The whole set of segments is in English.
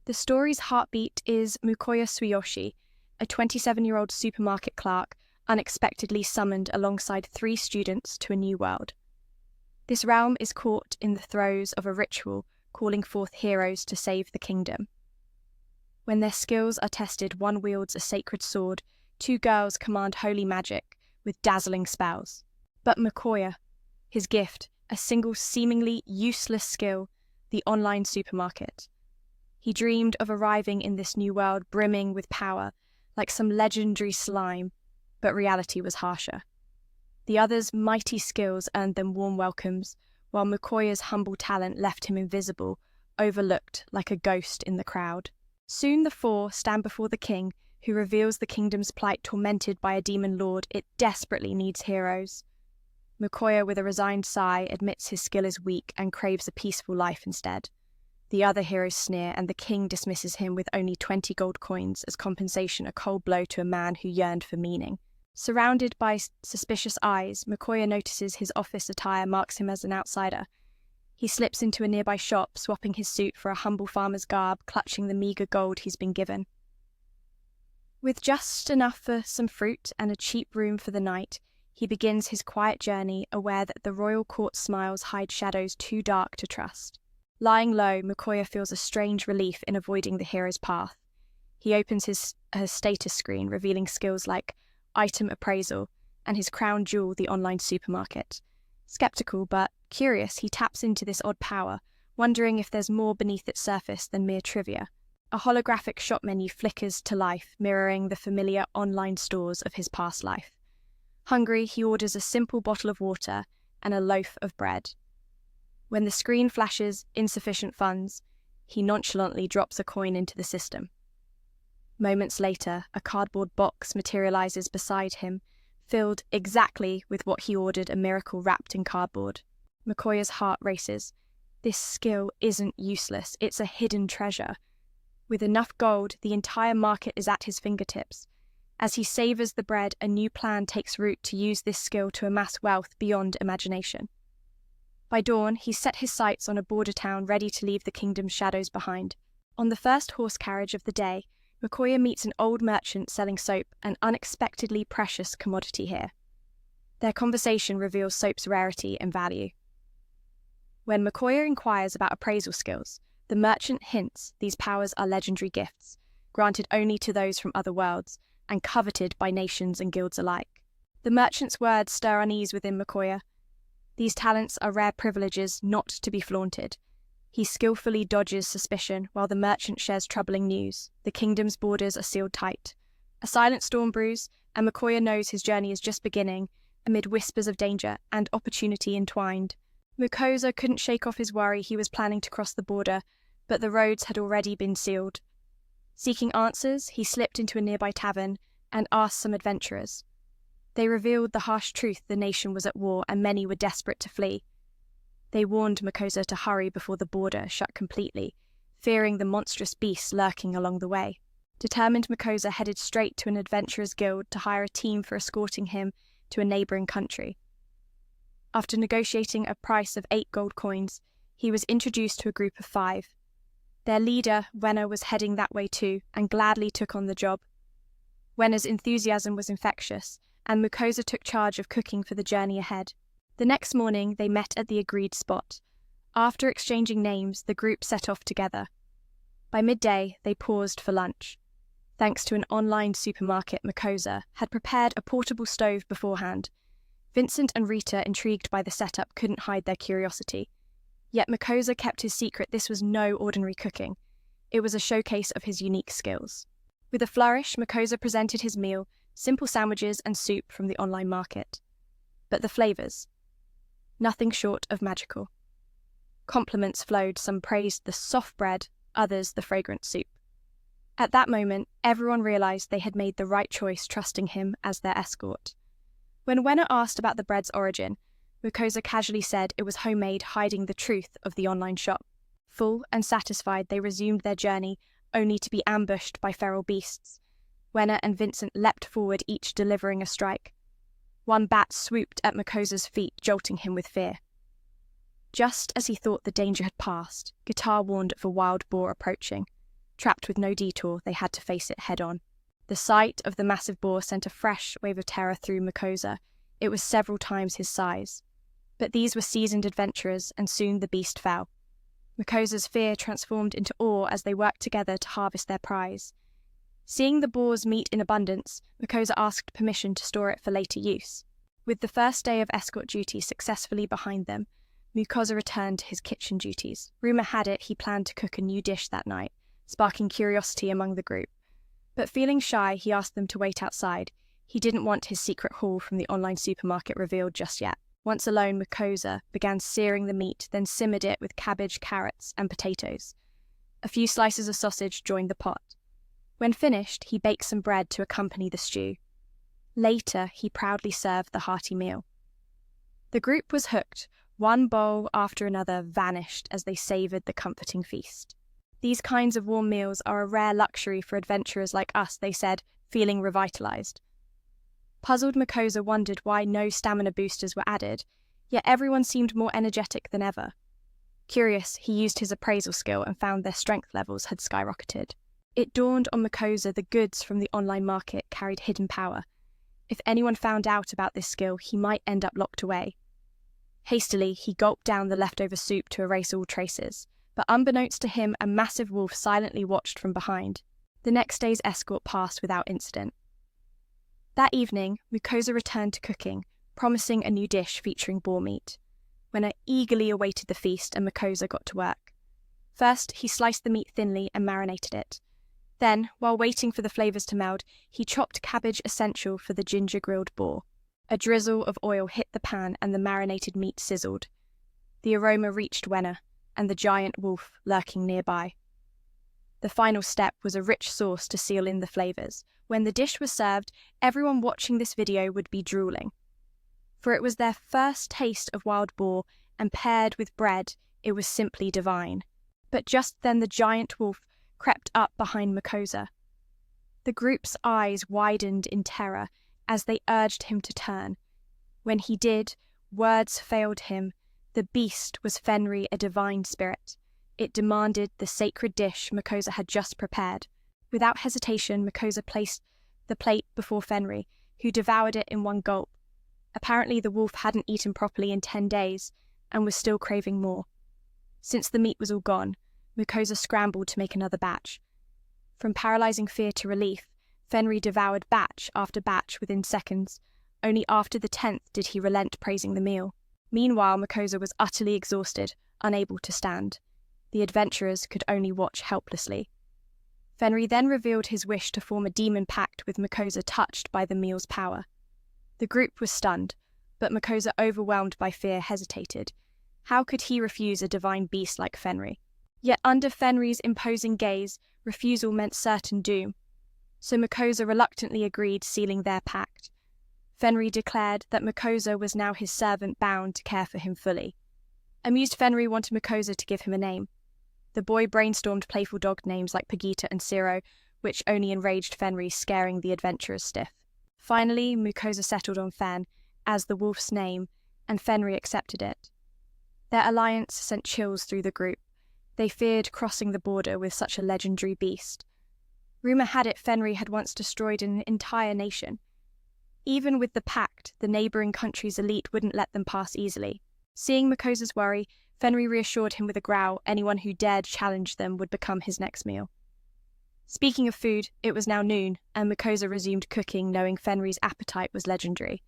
The story's heartbeat is Mukoya Tsuyoshi, a 27-year-old supermarket clerk unexpectedly summoned alongside 3 students to a new world. This realm is caught in the throes of a ritual calling forth heroes to save the kingdom. When their skills are tested, one wields a sacred sword, 2 girls command holy magic with dazzling spells. But Mukoya, his gift, a single seemingly useless skill, the online supermarket. He dreamed of arriving in this new world brimming with power, like some legendary slime, but reality was harsher. The others' mighty skills earned them warm welcomes, while Mukoya's humble talent left him invisible, overlooked like a ghost in the crowd. Soon the 4 stand before the king, who reveals the kingdom's plight. Tormented by a demon lord, it desperately needs heroes. Mukoya, with a resigned sigh, admits his skill is weak and craves a peaceful life instead. The other heroes sneer, and the king dismisses him with only 20 gold coins as compensation, a cold blow to a man who yearned for meaning. Surrounded by suspicious eyes, Mukoya notices his office attire marks him as an outsider. He slips into a nearby shop, swapping his suit for a humble farmer's garb, clutching the meager gold he's been given. With just enough for some fruit and a cheap room for the night, he begins his quiet journey, aware that the royal court smiles hide shadows too dark to trust. Lying low, Mukoya feels a strange relief in avoiding the hero's path. He opens his status screen, revealing skills like item appraisal and his crown jewel, the online supermarket. Skeptical but curious, he taps into this odd power, wondering if there's more beneath its surface than mere trivia. A holographic shop menu flickers to life, mirroring the familiar online stores of his past life. Hungry, he orders a simple bottle of water and a loaf of bread. When the screen flashes insufficient funds, he nonchalantly drops a coin into the system. Moments later, a cardboard box materializes beside him, filled exactly with what he ordered, a miracle wrapped in cardboard. Mukoya's heart races. This skill isn't useless, it's a hidden treasure. With enough gold, the entire market is at his fingertips. As he savors the bread, a new plan takes root to use this skill to amass wealth beyond imagination. By dawn, he set his sights on a border town ready to leave the kingdom's shadows behind. On the first horse carriage of the day, Mukoya meets an old merchant selling soap, an unexpectedly precious commodity here. Their conversation reveals soap's rarity and value. When Mukoya inquires about appraisal skills, the merchant hints these powers are legendary gifts, granted only to those from other worlds, and coveted by nations and guilds alike. The merchant's words stir unease within Mukoya. These talents are rare privileges not to be flaunted. He skillfully dodges suspicion while the merchant shares troubling news. The kingdom's borders are sealed tight. A silent storm brews, and Mukoya knows his journey is just beginning, amid whispers of danger and opportunity entwined. Mukoya couldn't shake off his worry. He was planning to cross the border, but the roads had already been sealed. Seeking answers, he slipped into a nearby tavern and asked some adventurers. They revealed the harsh truth: the nation was at war and many were desperate to flee. They warned Mukoya to hurry before the border shut completely, fearing the monstrous beasts lurking along the way. Determined, Mukoya headed straight to an adventurers' guild to hire a team for escorting him to a neighboring country. After negotiating a price of 8 gold coins, he was introduced to a group of 5. Their leader, Wenna, was heading that way too, and gladly took on the job. Wenna's enthusiasm was infectious, and Mukoya took charge of cooking for the journey ahead. The next morning, they met at the agreed spot. After exchanging names, the group set off together. By midday, they paused for lunch. Thanks to an online supermarket, Mukoya had prepared a portable stove beforehand. Vincent and Rita, intrigued by the setup, couldn't hide their curiosity. Yet Mukoya kept his secret. This was no ordinary cooking. It was a showcase of his unique skills. With a flourish, Mukoya presented his meal, simple sandwiches and soup from the online market. But the flavors, nothing short of magical. Compliments flowed. Some praised the soft bread, others the fragrant soup. At that moment, everyone realized they had made the right choice, trusting him as their escort. When Wenna asked about the bread's origin, Mukoya casually said it was homemade, hiding the truth of the online shop. Full and satisfied, they resumed their journey, only to be ambushed by feral beasts. Wenna and Vincent leapt forward, each delivering a strike. One bat swooped at Mukoya's feet, jolting him with fear. Just as he thought the danger had passed, Guitar warned of a wild boar approaching. Trapped with no detour, they had to face it head-on. The sight of the massive boar sent a fresh wave of terror through Mukosa. It was several times his size. But these were seasoned adventurers, and soon the beast fell. Mukosa's fear transformed into awe as they worked together to harvest their prize. Seeing the boar's meat in abundance, Mukosa asked permission to store it for later use. With the first day of escort duty successfully behind them, Mukosa returned to his kitchen duties. Rumor had it he planned to cook a new dish that night, sparking curiosity among the group. But feeling shy, he asked them to wait outside. He didn't want his secret haul from the online supermarket revealed just yet. Once alone, Mukosa began searing the meat, then simmered it with cabbage, carrots, and potatoes. A few slices of sausage joined the pot. When finished, he baked some bread to accompany the stew. Later, he proudly served the hearty meal. The group was hooked. One bowl after another vanished as they savoured the comforting feast. These kinds of warm meals are a rare luxury for adventurers like us, they said, feeling revitalised. Puzzled, Mukosa wondered why no stamina boosters were added, yet everyone seemed more energetic than ever. Curious, he used his appraisal skill and found their strength levels had skyrocketed. It dawned on Mukosa the goods from the online market carried hidden power. If anyone found out about this skill, he might end up locked away. Hastily, he gulped down the leftover soup to erase all traces, but unbeknownst to him, a massive wolf silently watched from behind. The next day's escort passed without incident. That evening, Mukosa returned to cooking, promising a new dish featuring boar meat. Wenna eagerly awaited the feast, and Mukosa got to work. First, he sliced the meat thinly and marinated it. Then, while waiting for the flavours to meld, he chopped cabbage essential for the ginger-grilled boar. A drizzle of oil hit the pan and the marinated meat sizzled. The aroma reached Wenna and the giant wolf lurking nearby. The final step was a rich sauce to seal in the flavours. When the dish was served, everyone watching this video would be drooling. For it was their first taste of wild boar, and paired with bread, it was simply divine. But just then the giant wolf crept up behind Mukosa. The group's eyes widened in terror as they urged him to turn. When he did, words failed him. The beast was Fenri, a divine spirit. It demanded the sacred dish Mukosa had just prepared. Without hesitation, Mukosa placed the plate before Fenri, who devoured it in one gulp. Apparently the wolf hadn't eaten properly in 10 days and was still craving more. Since the meat was all gone, Mukosa scrambled to make another batch. From paralysing fear to relief, Fenri devoured batch after batch within seconds. Only after the 10th did he relent praising the meal. Meanwhile, Mukosa was utterly exhausted, unable to stand. The adventurers could only watch helplessly. Fenri then revealed his wish to form a demon pact with Mukosa, touched by the meal's power. The group was stunned, but Mukosa, overwhelmed by fear, hesitated. How could he refuse a divine beast like Fenri? Yet under Fenri's imposing gaze, refusal meant certain doom. So Mukosa reluctantly agreed, sealing their pact. Fenri declared that Mukosa was now his servant, bound to care for him fully. Amused, Fenri wanted Mukosa to give him a name. The boy brainstormed playful dog names like Pagita and Ciro, which only enraged Fenri, scaring the adventurers stiff. Finally, Mukosa settled on Fen as the wolf's name, and Fenri accepted it. Their alliance sent chills through the group. They feared crossing the border with such a legendary beast. Rumour had it Fenri had once destroyed an entire nation. Even with the pact, the neighbouring country's elite wouldn't let them pass easily. Seeing Mukosa's worry, Fenri reassured him with a growl anyone who dared challenge them would become his next meal. Speaking of food, it was now noon, and Mukosa resumed cooking, knowing Fenri's appetite was legendary.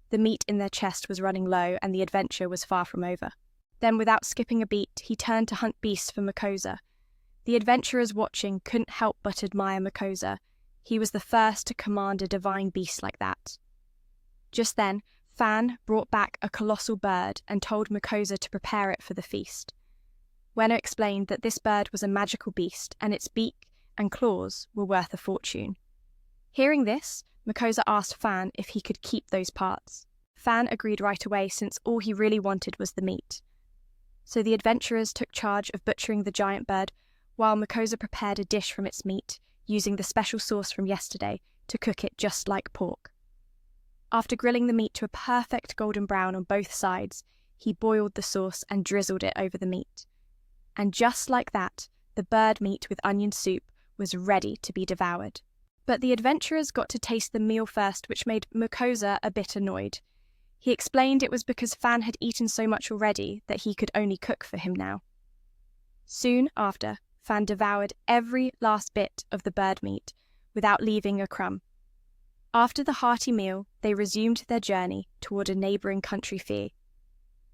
The meat in their chest was running low, and the adventure was far from over. Then, without skipping a beat, he turned to hunt beasts for Mukosa. The adventurers watching couldn't help but admire Mukosa. He was the first to command a divine beast like that. Just then, Fan brought back a colossal bird and told Mukosa to prepare it for the feast. Wenna explained that this bird was a magical beast, and its beak and claws were worth a fortune. Hearing this, Mukosa asked Fan if he could keep those parts. Fan agreed right away, since all he really wanted was the meat. So the adventurers took charge of butchering the giant bird, while Mukosa prepared a dish from its meat, using the special sauce from yesterday to cook it just like pork. After grilling the meat to a perfect golden brown on both sides, he boiled the sauce and drizzled it over the meat. And just like that, the bird meat with onion soup was ready to be devoured. But the adventurers got to taste the meal first, which made Mukosa a bit annoyed. He explained it was because Fan had eaten so much already that he could only cook for him now. Soon after, Fan devoured every last bit of the bird meat without leaving a crumb. After the hearty meal, they resumed their journey toward a neighbouring country fair.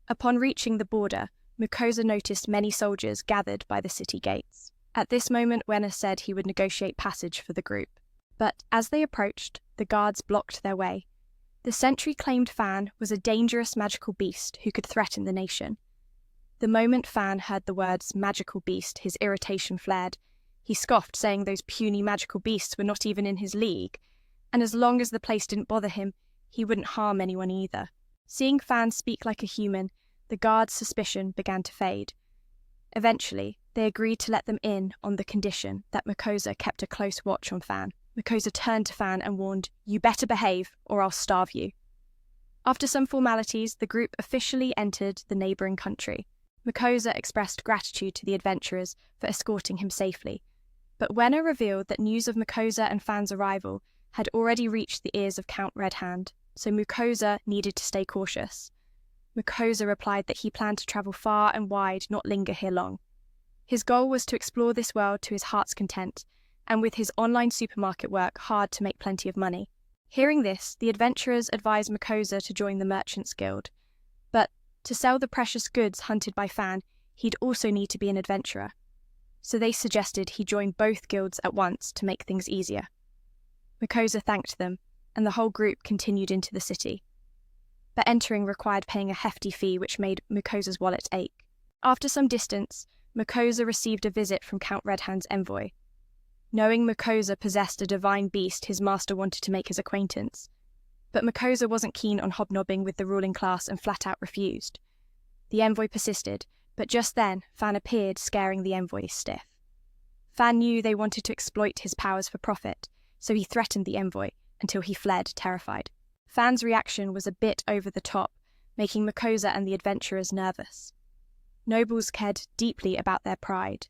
Upon reaching the border, Mukosa noticed many soldiers gathered by the city gates. At this moment, Wenna said he would negotiate passage for the group. But as they approached, the guards blocked their way. The sentry claimed Fan was a dangerous magical beast who could threaten the nation. The moment Fan heard the words magical beast, his irritation flared. He scoffed, saying those puny magical beasts were not even in his league, and as long as the place didn't bother him, he wouldn't harm anyone either. Seeing Fan speak like a human, the guards' suspicion began to fade. Eventually, they agreed to let them in on the condition that Mukosa kept a close watch on Fan. Mukosa turned to Fan and warned, "You better behave, or I'll starve you." After some formalities, the group officially entered the neighbouring country. Mukosa expressed gratitude to the adventurers for escorting him safely, but Wenna revealed that news of Mukosa and Fan's arrival had already reached the ears of Count Red Hand, so Mukosa needed to stay cautious. Mukosa replied that he planned to travel far and wide, not linger here long. His goal was to explore this world to his heart's content, and with his online supermarket work hard to make plenty of money. Hearing this, the adventurers advised Mukosa to join the Merchants Guild, but to sell the precious goods hunted by Fan, he'd also need to be an adventurer. So they suggested he join both guilds at once to make things easier. Mukosa thanked them, and the whole group continued into the city. But entering required paying a hefty fee which made Mukosa's wallet ache. After some distance, Mukosa received a visit from Count Red Hand's envoy. Knowing Mukosa possessed a divine beast, his master wanted to make his acquaintance. But Mukosa wasn't keen on hobnobbing with the ruling class and flat out refused. The envoy persisted, but just then Fan appeared, scaring the envoy stiff. Fan knew they wanted to exploit his powers for profit, so he threatened the envoy until he fled, terrified. Fan's reaction was a bit over the top, making Mukosa and the adventurers nervous. Nobles cared deeply about their pride.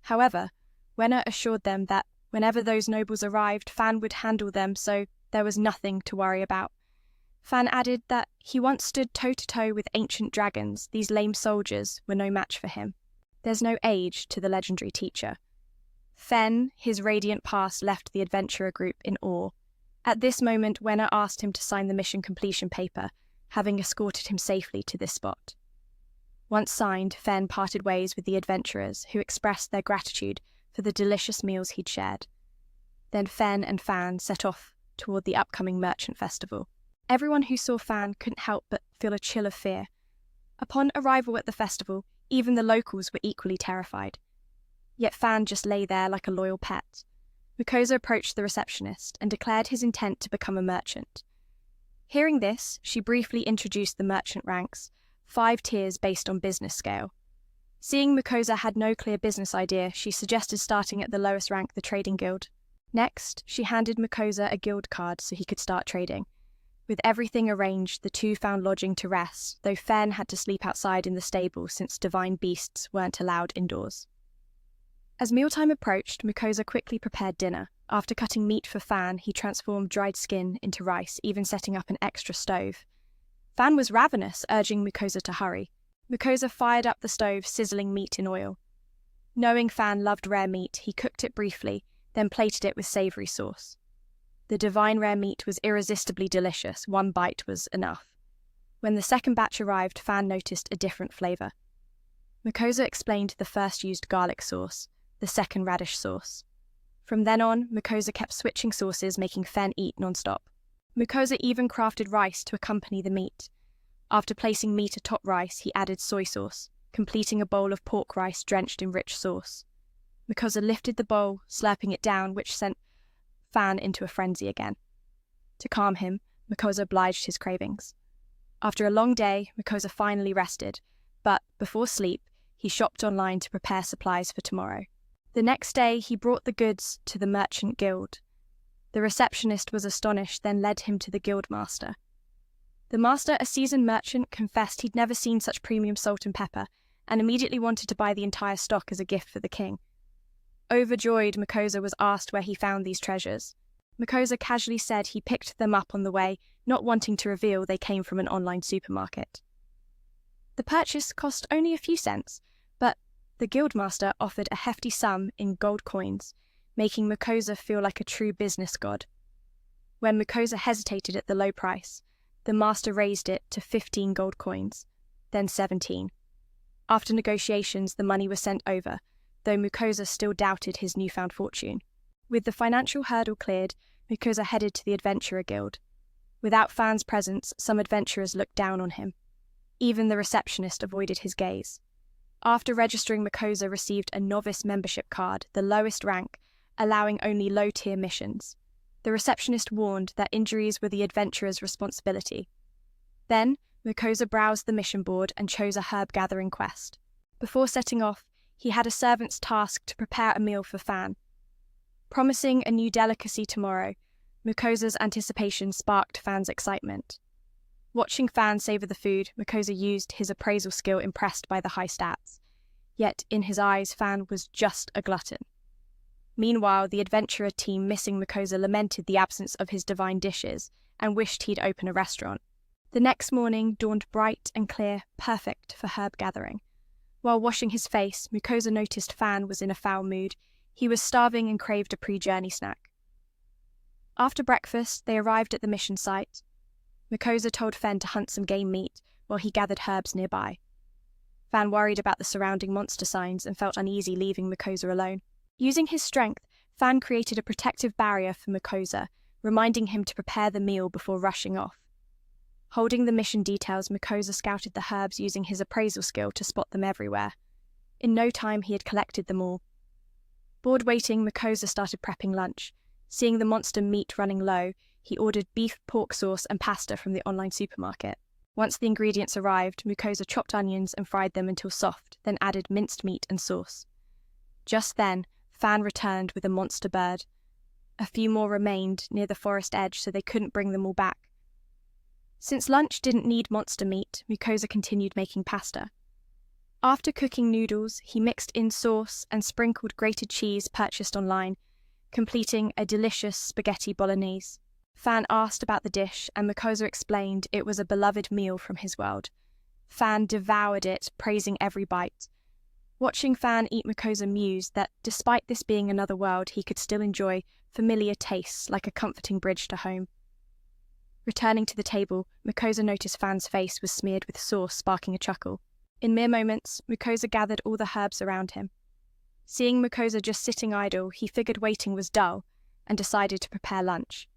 However, Wenna assured them that whenever those nobles arrived, Fan would handle them, so there was nothing to worry about. Fan added that he once stood toe-to-toe with ancient dragons. These lame soldiers were no match for him. There's no age to the legendary teacher. Fen, his radiant past, left the adventurer group in awe. At this moment, Wenna asked him to sign the mission completion paper, having escorted him safely to this spot. Once signed, Fen parted ways with the adventurers, who expressed their gratitude for the delicious meals he'd shared. Then Fen and Fan set off toward the upcoming merchant festival. Everyone who saw Fan couldn't help but feel a chill of fear. Upon arrival at the festival, even the locals were equally terrified. Yet Fan just lay there like a loyal pet. Mukosa approached the receptionist and declared his intent to become a merchant. Hearing this, she briefly introduced the merchant ranks, 5 tiers based on business scale. Seeing Mukosa had no clear business idea, she suggested starting at the lowest rank, the trading guild. Next, she handed Mukosa a guild card so he could start trading. With everything arranged, the two found lodging to rest, though Fen had to sleep outside in the stable since divine beasts weren't allowed indoors. As mealtime approached, Mukosa quickly prepared dinner. After cutting meat for Fan, he transformed dried skin into rice, even setting up an extra stove. Fan was ravenous, urging Mukosa to hurry. Mukosa fired up the stove, sizzling meat in oil. Knowing Fan loved rare meat, he cooked it briefly, then plated it with savoury sauce. The divine rare meat was irresistibly delicious. 1 bite was enough. When the second batch arrived, Fan noticed a different flavour. Mukosa explained the first used garlic sauce, the second radish sauce. From then on, Mukosa kept switching sauces, making Fen eat non-stop. Mukosa even crafted rice to accompany the meat. After placing meat atop rice, he added soy sauce, completing a bowl of pork rice drenched in rich sauce. Mukosa lifted the bowl, slurping it down, which sent Fan into a frenzy again. To calm him, Mukosa obliged his cravings. After a long day, Mukosa finally rested, but before sleep, he shopped online to prepare supplies for tomorrow. The next day, he brought the goods to the merchant guild. The receptionist was astonished, then led him to the guild master. The master, a seasoned merchant, confessed he'd never seen such premium salt and pepper, and immediately wanted to buy the entire stock as a gift for the king. Overjoyed, Makosa was asked where he found these treasures. Makosa casually said he picked them up on the way, not wanting to reveal they came from an online supermarket. The purchase cost only a few cents, but the guildmaster offered a hefty sum in gold coins, making Makosa feel like a true business god. When Makosa hesitated at the low price, the master raised it to 15 gold coins, then 17. After negotiations, the money was sent over, though Makosa still doubted his newfound fortune. With the financial hurdle cleared, Makosa headed to the Adventurer Guild. Without Fan's presence, some adventurers looked down on him. Even the receptionist avoided his gaze. After registering, Makosa received a novice membership card, the lowest rank, allowing only low-tier missions. The receptionist warned that injuries were the adventurer's responsibility. Then, Makosa browsed the mission board and chose a herb-gathering quest. Before setting off, he had a servant's task to prepare a meal for Fan. Promising a new delicacy tomorrow, Makosa's anticipation sparked Fan's excitement. Watching Fan savor the food, Makosa used his appraisal skill, impressed by the high stats. Yet, in his eyes, Fan was just a glutton. Meanwhile, the adventurer team missing Makosa lamented the absence of his divine dishes and wished he'd open a restaurant. The next morning dawned bright and clear, perfect for herb gathering. While washing his face, Makosa noticed Fan was in a foul mood. He was starving and craved a pre-journey snack. After breakfast, they arrived at the mission site. Makosa told Fen to hunt some game meat while he gathered herbs nearby. Fan worried about the surrounding monster signs and felt uneasy leaving Makosa alone. Using his strength, Fan created a protective barrier for Makosa, reminding him to prepare the meal before rushing off. Holding the mission details, Makosa scouted the herbs using his appraisal skill to spot them everywhere. In no time, he had collected them all. Bored waiting, Makosa started prepping lunch. Seeing the monster meat running low, he ordered beef, pork sauce, and pasta from the online supermarket. Once the ingredients arrived, Makosa chopped onions and fried them until soft, then added minced meat and sauce. Just then, Fan returned with a monster bird. A few more remained near the forest edge, so they couldn't bring them all back. Since lunch didn't need monster meat, Makosa continued making pasta. After cooking noodles, he mixed in sauce and sprinkled grated cheese purchased online, completing a delicious spaghetti bolognese. Fan asked about the dish, and Makosa explained it was a beloved meal from his world. Fan devoured it, praising every bite. Watching Fan eat, Makosa mused that despite this being another world, he could still enjoy familiar tastes like a comforting bridge to home. Returning to the table, Makosa noticed Fan's face was smeared with sauce, sparking a chuckle. In mere moments, Makosa gathered all the herbs around him. Seeing Makosa just sitting idle, he figured waiting was dull and decided to prepare lunch.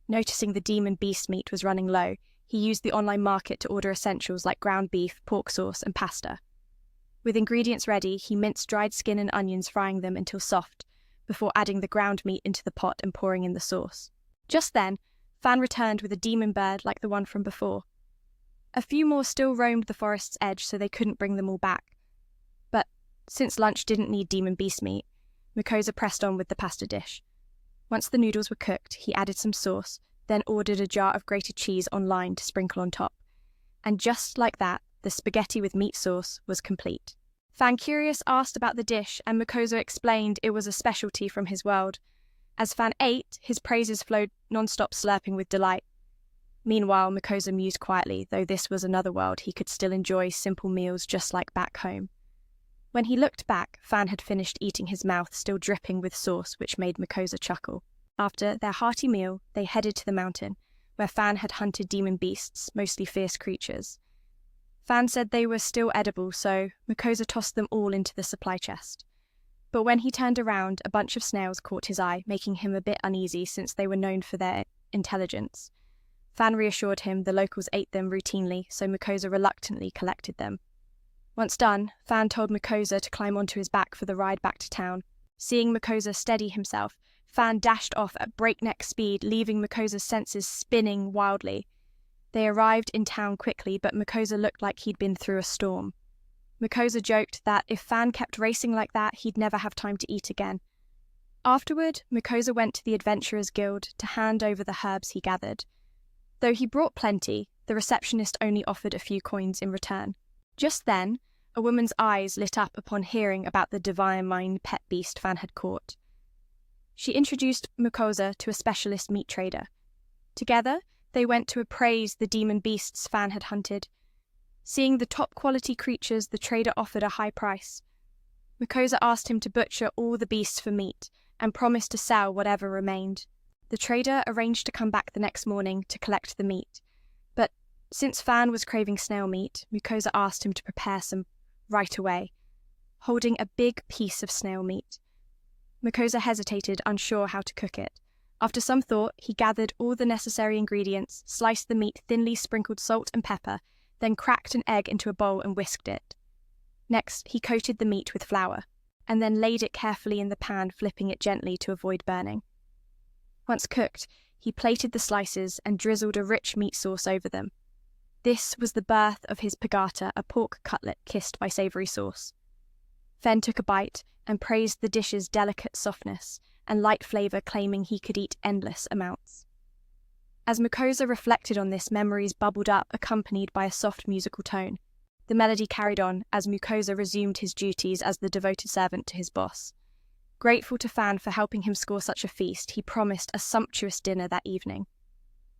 Noticing the demon beast meat was running low, he used the online market to order essentials like ground beef, pork sauce, and pasta. With ingredients ready, he minced dried skin and onions, frying them until soft, before adding the ground meat into the pot and pouring in the sauce. Just then, Fan returned with a demon bird like the one from before. A few more still roamed the forest's edge, so they couldn't bring them all back. But since lunch didn't need demon beast meat, Makosa pressed on with the pasta dish. Once the noodles were cooked, he added some sauce, then ordered a jar of grated cheese online to sprinkle on top. And just like that, the spaghetti with meat sauce was complete. Fan Curious asked about the dish, and Makosa explained it was a specialty from his world. As Fan ate, his praises flowed non-stop, slurping with delight. Meanwhile, Makosa mused quietly, though this was another world, he could still enjoy simple meals just like back home. When he looked back, Fan had finished eating, his mouth still dripping with sauce, which made Makosa chuckle. After their hearty meal, they headed to the mountain, where Fan had hunted demon beasts, mostly fierce creatures. Fan said they were still edible, so Makosa tossed them all into the supply chest. But when he turned around, a bunch of snails caught his eye, making him a bit uneasy since they were known for their intelligence. Fan reassured him the locals ate them routinely, so Makosa reluctantly collected them. Once done, Fan told Makosa to climb onto his back for the ride back to town. Seeing Makosa steady himself, Fan dashed off at breakneck speed, leaving Makosa's senses spinning wildly. They arrived in town quickly, but Makosa looked like he'd been through a storm. Makosa joked that if Fan kept racing like that, he'd never have time to eat again. Afterward, Makosa went to the Adventurers Guild to hand over the herbs he gathered. Though he brought plenty, the receptionist only offered a few coins in return. Just then, A woman's eyes lit up upon hearing about the divine pet beast Fan had caught. She introduced Mukosa to a specialist meat trader. Together, they went to appraise the demon beasts Fan had hunted. Seeing the top-quality creatures, the trader offered a high price. Mukosa asked him to butcher all the beasts for meat and promised to sell whatever remained. The trader arranged to come back the next morning to collect the meat, but since Fan was craving snail meat, Mukosa asked him to prepare some right away, holding a big piece of snail meat. Mukosa hesitated, unsure how to cook it. After some thought, he gathered all the necessary ingredients, sliced the meat, thinly sprinkled salt and pepper, then cracked an egg into a bowl and whisked it. Next, he coated the meat with flour, and then laid it carefully in the pan, flipping it gently to avoid burning. Once cooked, he plated the slices and drizzled a rich meat sauce over them. This was the birth of his pagata, a pork cutlet kissed by savoury sauce. Fen took a bite and praised the dish's delicate softness and light flavour, claiming he could eat endless amounts. As Mukosa reflected on this, memories bubbled up, accompanied by a soft musical tone. The melody carried on as Mukosa resumed his duties as the devoted servant to his boss. Grateful to Fan for helping him score such a feast, he promised a sumptuous dinner that evening.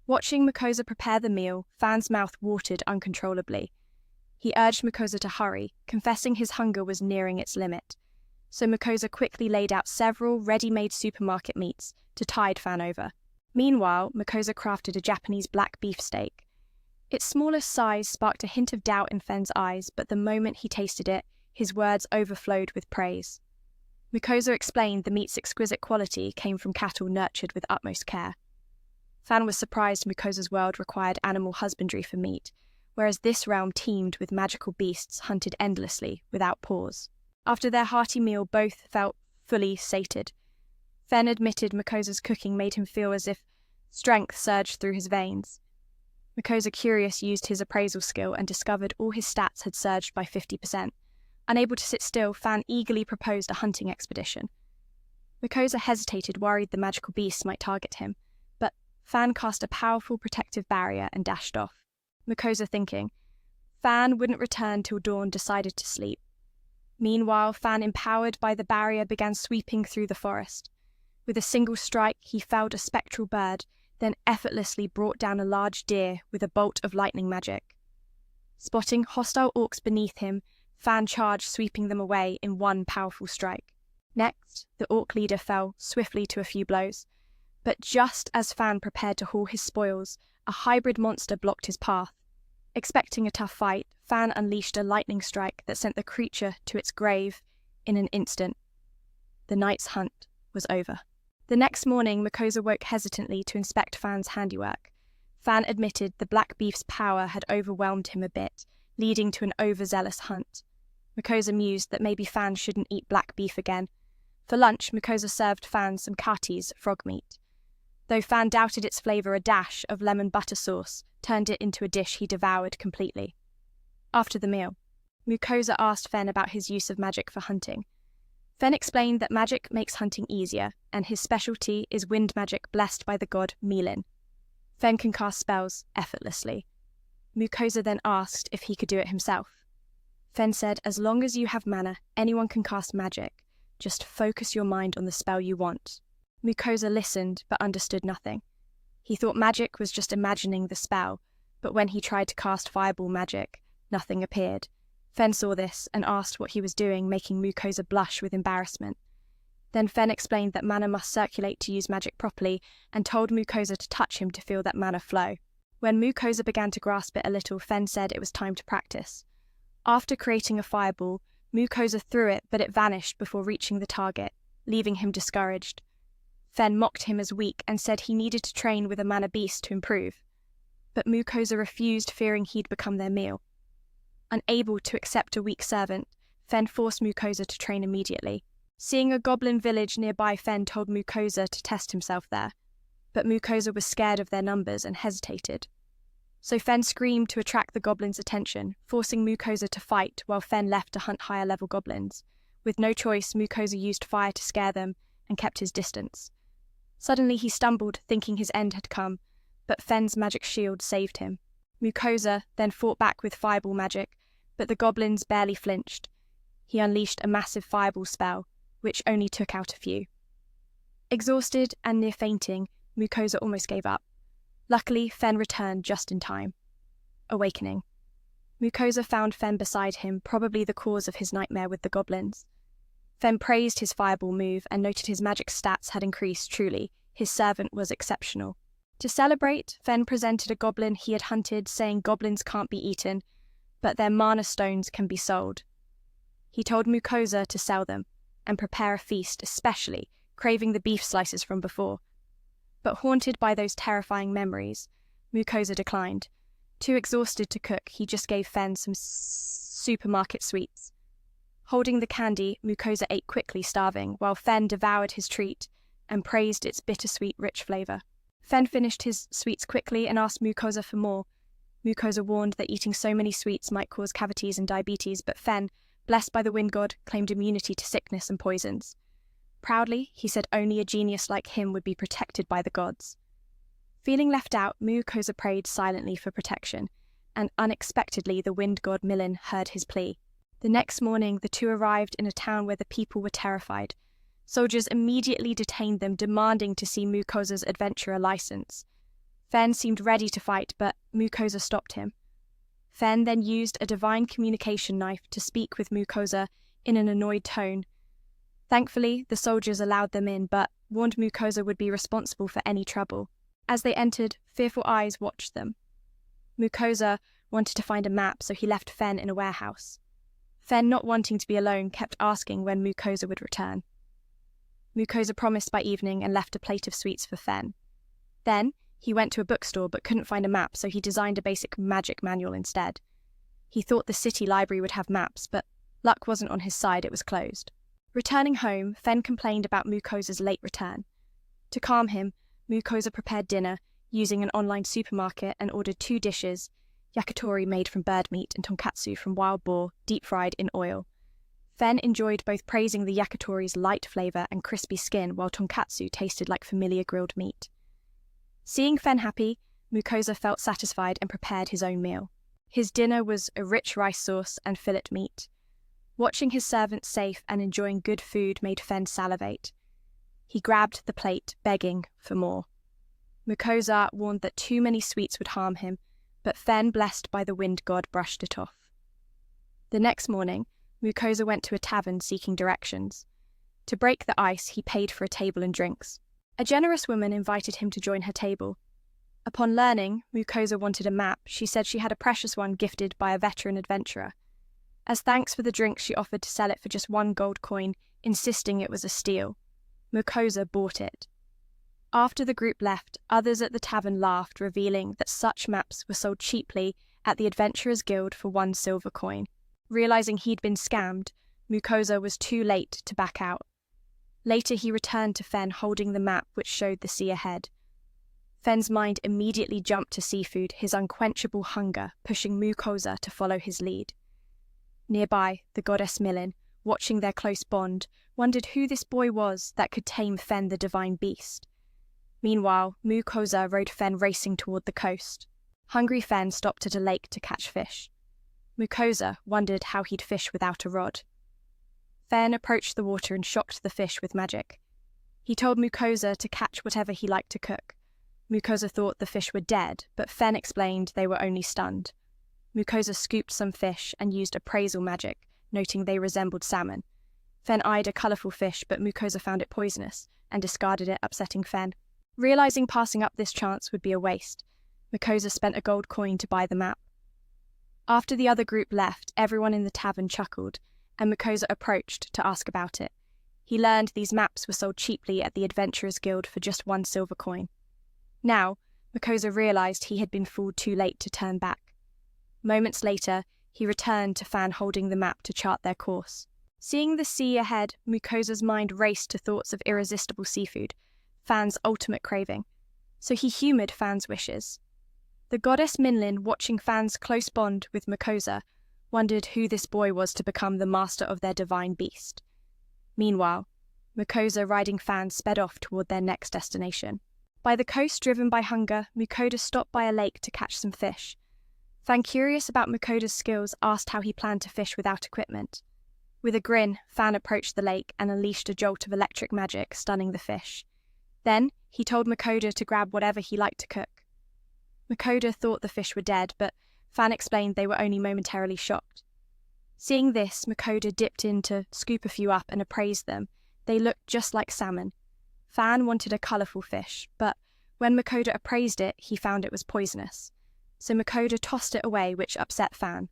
Watching Mukosa prepare the meal, Fan's mouth watered uncontrollably. He urged Mukosa to hurry, confessing his hunger was nearing its limit. So Mukosa quickly laid out several ready-made supermarket meats to tide Fan over. Meanwhile, Mukosa crafted a Japanese black beef steak. Its smallest size sparked a hint of doubt in Fen's eyes, but the moment he tasted it, his words overflowed with praise. Mukosa explained the meat's exquisite quality came from cattle nurtured with utmost care. Fan was surprised Mukosa's world required animal husbandry for meat, whereas this realm teemed with magical beasts hunted endlessly, without pause. After their hearty meal, both felt fully sated. Fen admitted Mukosa's cooking made him feel as if strength surged through his veins. Mukosa, curious, used his appraisal skill and discovered all his stats had surged by 50%. Unable to sit still, Fan eagerly proposed a hunting expedition. Mukosa hesitated, worried the magical beasts might target him, but Fan cast a powerful protective barrier and dashed off. Mukosa, thinking Fan wouldn't return till dawn, decided to sleep. Meanwhile, Fan, empowered by the barrier, began sweeping through the forest. With a single strike, he felled a spectral bird, then effortlessly brought down a large deer with a bolt of lightning magic. Spotting hostile orcs beneath him, Fan charged, sweeping them away in one powerful strike. Next, the orc leader fell swiftly to a few blows. But just as Fan prepared to haul his spoils, a hybrid monster blocked his path. Expecting a tough fight, Fan unleashed a lightning strike that sent the creature to its grave in an instant. The night's hunt was over. The next morning, Mukosa woke hesitantly to inspect Fan's handiwork. Fan admitted the black beef's power had overwhelmed him a bit, leading to an overzealous hunt. Mukosa mused that maybe Fan shouldn't eat black beef again. For lunch, Mukosa served Fan some katis, frog meat. Though Fan doubted its flavour, a dash of lemon butter sauce turned it into a dish he devoured completely. After the meal, Mukosa asked Fen about his use of magic for hunting. Fen explained that magic makes hunting easier, and his specialty is wind magic blessed by the god Milin. Fen can cast spells effortlessly. Mukosa then asked if he could do it himself. Fen said, as long as you have mana, anyone can cast magic. Just focus your mind on the spell you want. Mukosa listened, but understood nothing. He thought magic was just imagining the spell, but when he tried to cast fireball magic, nothing appeared. Fen saw this and asked what he was doing, making Mukosa blush with embarrassment. Then Fen explained that mana must circulate to use magic properly and told Mukosa to touch him to feel that mana flow. When Mukosa began to grasp it a little, Fen said it was time to practice. After creating a fireball, Mukosa threw it, but it vanished before reaching the target, leaving him discouraged. Fen mocked him as weak and said he needed to train with a mana beast to improve. But Mukosa refused, fearing he'd become their meal. Unable to accept a weak servant, Fen forced Mukosa to train immediately. Seeing a goblin village nearby, Fen told Mukosa to test himself there, but Mukosa was scared of their numbers and hesitated. So Fen screamed to attract the goblins' attention, forcing Mukosa to fight while Fen left to hunt higher-level goblins. With no choice, Mukosa used fire to scare them and kept his distance. Suddenly he stumbled, thinking his end had come, but Fen's magic shield saved him. Mukosa then fought back with fireball magic, but the goblins barely flinched. He unleashed a massive fireball spell, which only took out a few. Exhausted and near fainting, Mucosa almost gave up. Luckily, Fen returned just in time. Awakening. Mucosa found Fen beside him, probably the cause of his nightmare with the goblins. Fen praised his fireball move and noted his magic stats had increased truly. His servant was exceptional. To celebrate, Fen presented a goblin he had hunted, saying goblins can't be eaten, but their mana stones can be sold. He told Mucosa to sell them and prepare a feast, especially craving the beef slices from before. But haunted by those terrifying memories, Mucosa declined. Too exhausted to cook, he just gave Fen some supermarket sweets. Holding the candy, Mucosa ate quickly, starving, while Fen devoured his treat and praised its bittersweet, rich flavor. Fen finished his sweets quickly and asked Mucosa for more. Mucosa warned that eating so many sweets might cause cavities and diabetes, but Fen, blessed by the wind god, claimed immunity to sickness and poisons. Proudly, he said only a genius like him would be protected by the gods. Feeling left out, Mucosa prayed silently for protection, and unexpectedly the wind god Millen heard his plea. The next morning, the two arrived in a town where the people were terrified. Soldiers immediately detained them, demanding to see Mucosa's adventurer license. Fen seemed ready to fight, but Mucosa stopped him. Fen then used a divine communication knife to speak with Mucosa in an annoyed tone. Thankfully, the soldiers allowed them in, but warned Mucosa would be responsible for any trouble. As they entered, fearful eyes watched them. Mucosa wanted to find a map, so he left Fen in a warehouse. Fen, not wanting to be alone, kept asking when Mucosa would return. Mucosa promised by evening and left a plate of sweets for Fen. Then, he went to a bookstore but couldn't find a map, so he designed a basic magic manual instead. He thought the city library would have maps, but luck wasn't on his side, it was closed. Returning home, Fen complained about Mucosa's late return. To calm him, Mucosa prepared dinner, using an online supermarket, and ordered 2 dishes, yakitori made from bird meat and tonkatsu from wild boar, deep-fried in oil. Fen enjoyed both, praising the yakitori's light flavor and crispy skin, while tonkatsu tasted like familiar grilled meat. Seeing Fen happy, Mucosa felt satisfied and prepared his own meal. His dinner was a rich rice sauce and fillet meat. Watching his servants safe and enjoying good food made Fen salivate. He grabbed the plate, begging for more. Mucosa warned that too many sweets would harm him, but Fen, blessed by the wind god, brushed it off. The next morning, Mucosa went to a tavern seeking directions. To break the ice, he paid for a table and drinks. A generous woman invited him to join her table. Upon learning Mucosa wanted a map, she said she had a precious one gifted by a veteran adventurer. As thanks for the drinks, she offered to sell it for just 1 gold coin, insisting it was a steal. Mucosa bought it. After the group left, others at the tavern laughed, revealing that such maps were sold cheaply at the Adventurers Guild for 1 silver coin. Realizing he'd been scammed, Mucosa was too late to back out. Later he returned to Fen holding the map which showed the sea ahead. Fen's mind immediately jumped to seafood, his unquenchable hunger pushing Mucosa to follow his lead. Nearby, the goddess Millen, watching their close bond, wondered who this boy was that could tame Fen the divine beast. Meanwhile, Mucosa rode Fen racing toward the coast. Hungry Fen stopped at a lake to catch fish. Mucosa wondered how he'd fish without a rod. Fen approached the water and shocked the fish with magic. He told Mucosa to catch whatever he liked to cook. Mucosa thought the fish were dead, but Fen explained they were only stunned. Mucosa scooped some fish and used appraisal magic, noting they resembled salmon. Fen eyed a colourful fish, but Mucosa found it poisonous and discarded it, upsetting Fen. Realising passing up this chance would be a waste, Mucosa spent a gold coin to buy the map. After the other group left, everyone in the tavern chuckled, and Mucosa approached to ask about it. He learned these maps were sold cheaply at the Adventurers Guild for just 1 silver coin. Now, Mucosa realised he had been fooled too late to turn back. Moments later, he returned to Fen holding the map to chart their course. Seeing the sea ahead, Mucosa's mind raced to thoughts of irresistible seafood, Fan's ultimate craving, so he humoured Fan's wishes. The goddess Minlin, watching Fan's close bond with Mucosa, wondered who this boy was to become the master of their divine beast. Meanwhile, Mucosa riding Fan sped off toward their next destination. By the coast, driven by hunger, Mucosa stopped by a lake to catch some fish. Fan, curious about Makoto's skills, asked how he planned to fish without equipment. With a grin, Fan approached the lake and unleashed a jolt of electric magic, stunning the fish. Then, he told Makoto to grab whatever he liked to cook. Makoto thought the fish were dead, but Fan explained they were only momentarily shocked. Seeing this, Makoto dipped in to scoop a few up and appraised them. They looked just like salmon. Fan wanted a colourful fish, but when Makoto appraised it, he found it was poisonous. So Makoto tossed it away, which upset Fan.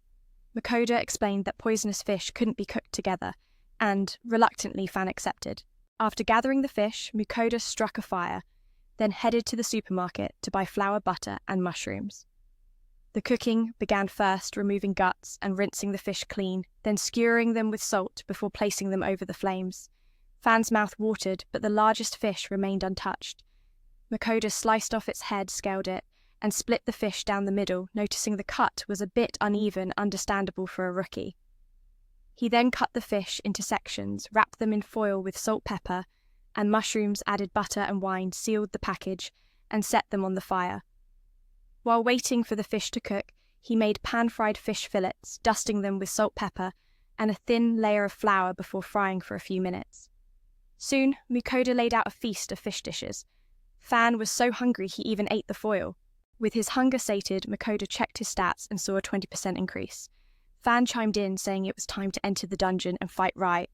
Makoto explained that poisonous fish couldn't be cooked together, and reluctantly Fan accepted. After gathering the fish, Makoto struck a fire, then headed to the supermarket to buy flour, butter, and mushrooms. The cooking began first removing guts and rinsing the fish clean, then skewering them with salt before placing them over the flames. Fan's mouth watered, but the largest fish remained untouched. Makoto sliced off its head, scaled it, and split the fish down the middle, noticing the cut was a bit uneven, understandable for a rookie. He then cut the fish into sections, wrapped them in foil with salt, pepper, and mushrooms, added butter and wine, sealed the package, and set them on the fire. While waiting for the fish to cook, he made pan-fried fish fillets, dusting them with salt, pepper, and a thin layer of flour before frying for a few minutes. Soon, Makoto laid out a feast of fish dishes. Fan was so hungry he even ate the foil. With his hunger sated, Makoto checked his stats and saw a 20% increase. Fan chimed in, saying it was time to enter the dungeon and fight right.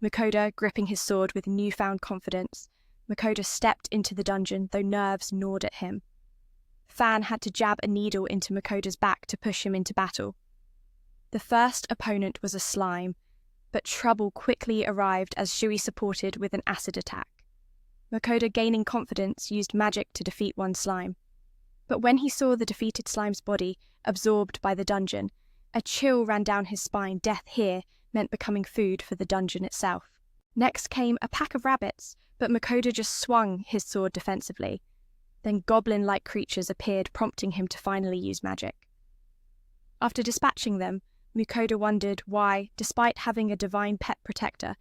Makoto, gripping his sword with newfound confidence, Makoto stepped into the dungeon, though nerves gnawed at him. Fan had to jab a needle into Makoto's back to push him into battle. The first opponent was a slime, but trouble quickly arrived as Shui supported with an acid attack. Makoto, gaining confidence, used magic to defeat one slime. But when he saw the defeated slime's body absorbed by the dungeon, a chill ran down his spine. Death here meant becoming food for the dungeon itself. Next came a pack of rabbits, but Makoto just swung his sword defensively. Then goblin-like creatures appeared, prompting him to finally use magic. After dispatching them, Makoto wondered why, despite having a divine pet protector,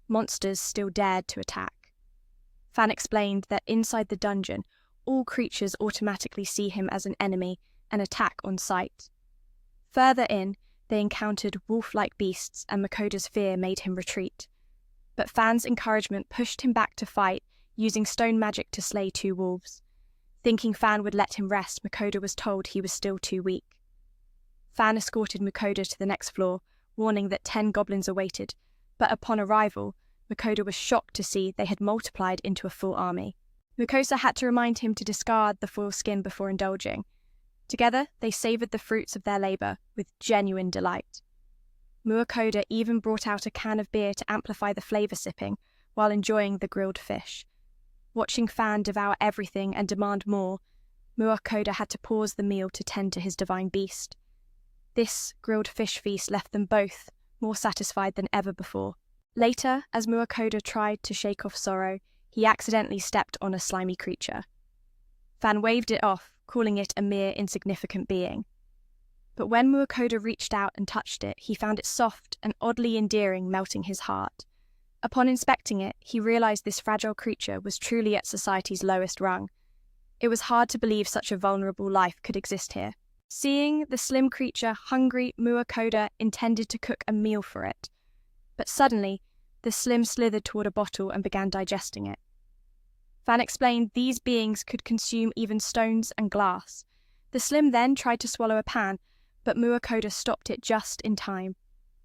monsters still dared to attack. Fan explained that inside the dungeon, all creatures automatically see him as an enemy and attack on sight. Further in, they encountered wolf-like beasts, and Makoto's fear made him retreat. But Fan's encouragement pushed him back to fight, using stone magic to slay 2 wolves. Thinking Fan would let him rest, Makoto was told he was still too weak. Fan escorted Makoto to the next floor, warning that 10 goblins awaited, but upon arrival, Makoto was shocked to see they had multiplied into a full army. Makoto had to remind him to discard the foil skin before indulging. Together, they savoured the fruits of their labour with genuine delight. Makoto even brought out a can of beer to amplify the flavour sipping while enjoying the grilled fish. Watching Fan devour everything and demand more, Makoto had to pause the meal to tend to his divine beast. This grilled fish feast left them both more satisfied than ever before. Later, as Makoto tried to shake off sorrow, he accidentally stepped on a slimy creature. Fan waved it off, calling it a mere insignificant being. But when Makoto reached out and touched it, he found it soft and oddly endearing, melting his heart. Upon inspecting it, he realized this fragile creature was truly at society's lowest rung. It was hard to believe such a vulnerable life could exist here. Seeing the slim creature hungry, Makoto intended to cook a meal for it. But suddenly, the slim slithered toward a bottle and began digesting it. Fan explained these beings could consume even stones and glass. The slim then tried to swallow a pan, but Makoto stopped it just in time.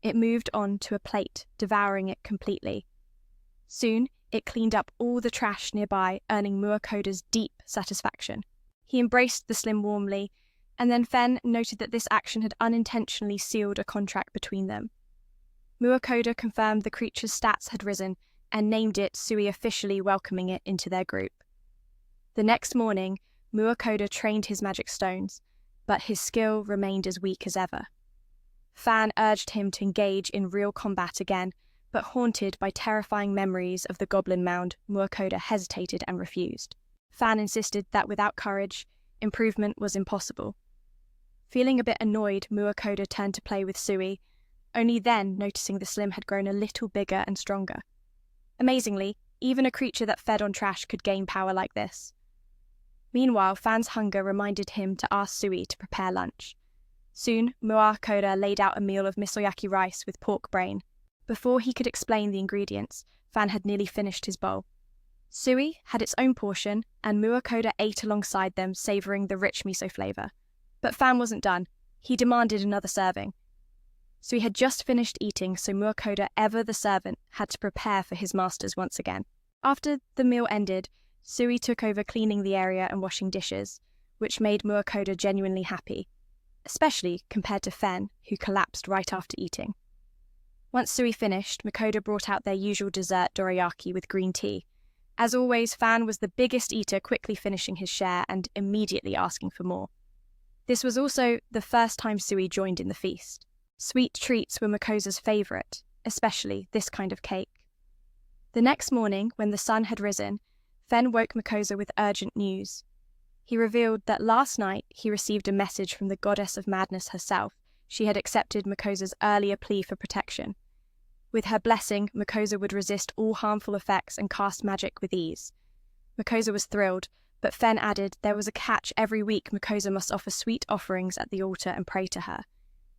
It moved on to a plate, devouring it completely. Soon, it cleaned up all the trash nearby, earning Makoto's deep satisfaction. He embraced the slim warmly, and then Fen noted that this action had unintentionally sealed a contract between them. Makoto confirmed the creature's stats had risen and named it Sui, officially welcoming it into their group. The next morning, Makoto trained his magic stones, but his skill remained as weak as ever. Fan urged him to engage in real combat again, but haunted by terrifying memories of the goblin mound, Makoto hesitated and refused. Fan insisted that without courage, improvement was impossible. Feeling a bit annoyed, Makoto turned to play with Sui, only then noticing the slim had grown a little bigger and stronger. Amazingly, even a creature that fed on trash could gain power like this. Meanwhile, Fan's hunger reminded him to ask Sui to prepare lunch. Soon, Muakoda laid out a meal of misoyaki rice with pork brain. Before he could explain the ingredients, Fan had nearly finished his bowl. Sui had its own portion, and Muakoda ate alongside them, savouring the rich miso flavour. But Fan wasn't done. He demanded another serving. Sui had just finished eating, so Muakoda, ever the servant, had to prepare for his masters once again. After the meal ended, Sui took over cleaning the area and washing dishes, which made Muakoda genuinely happy, especially compared to Fen, who collapsed right after eating. Once Sui finished, Makoda brought out their usual dessert dorayaki with green tea. As always, Fan was the biggest eater, quickly finishing his share and immediately asking for more. This was also the first time Sui joined in the feast. Sweet treats were Makosa's favourite, especially this kind of cake. The next morning, when the sun had risen, Fen woke Makosa with urgent news. He revealed that last night he received a message from the goddess of madness herself. She had accepted Makosa's earlier plea for protection. With her blessing, Makosa would resist all harmful effects and cast magic with ease. Makosa was thrilled, but Fen added there was a catch. Every week Makosa must offer sweet offerings at the altar and pray to her.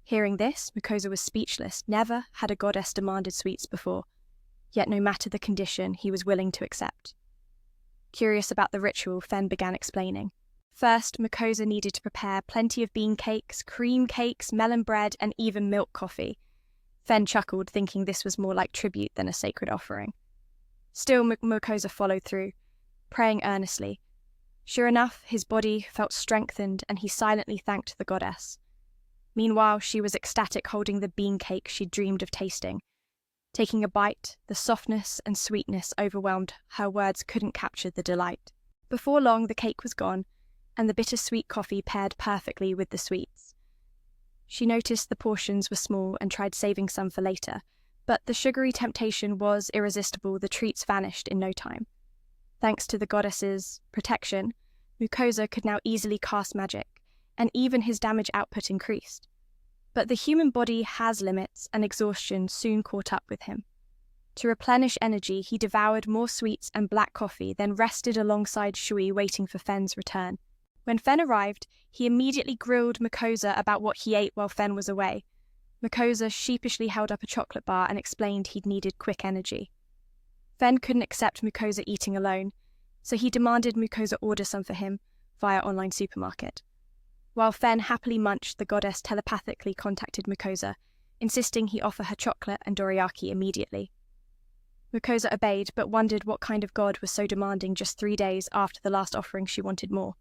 Hearing this, Makosa was speechless. Never had a goddess demanded sweets before. Yet no matter the condition, he was willing to accept. Curious about the ritual, Fen began explaining. First, Makosa needed to prepare plenty of bean cakes, cream cakes, melon bread, and even milk coffee. Fen chuckled, thinking this was more like tribute than a sacred offering. Still, Makosa followed through, praying earnestly. Sure enough, his body felt strengthened, and he silently thanked the goddess. Meanwhile, she was ecstatic, holding the bean cake she'd dreamed of tasting. Taking a bite, the softness and sweetness overwhelmed her. Words couldn't capture the delight. Before long, the cake was gone, and the bittersweet coffee paired perfectly with the sweets. She noticed the portions were small and tried saving some for later, but the sugary temptation was irresistible. The treats vanished in no time. Thanks to the goddess's protection, Makosa could now easily cast magic, and even his damage output increased. But the human body has limits, and exhaustion soon caught up with him. To replenish energy, he devoured more sweets and black coffee, then rested alongside Shui, waiting for Fen's return. When Fen arrived, he immediately grilled Makosa about what he ate while Fen was away. Makosa sheepishly held up a chocolate bar and explained he'd needed quick energy. Fen couldn't accept Makosa eating alone, so he demanded Makosa order some for him via online supermarket. While Fen happily munched, the goddess telepathically contacted Makosa, insisting he offer her chocolate and dorayaki immediately. Makosa obeyed, but wondered what kind of god was so demanding just 3 days after the last offering. She wanted more.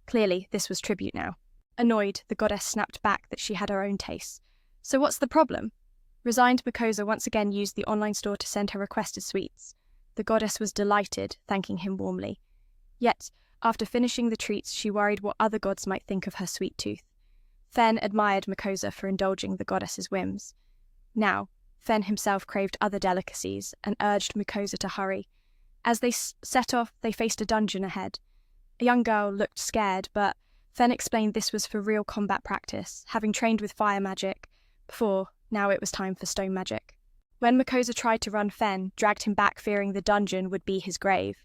Clearly, this was tribute now. Annoyed, the goddess snapped back that she had her own tastes. So what's the problem? Resigned, Makosa once again used the online store to send her requested sweets. The goddess was delighted, thanking him warmly. Yet, after finishing the treats, she worried what other gods might think of her sweet tooth. Fen admired Makosa for indulging the goddess's whims. Now, Fen himself craved other delicacies and urged Makosa to hurry. As they set off, they faced a dungeon ahead. A young girl looked scared, but Fen explained this was for real combat practice, having trained with fire magic before. Now it was time for stone magic. When Makosa tried to run, Fen dragged him back, fearing the dungeon would be his grave.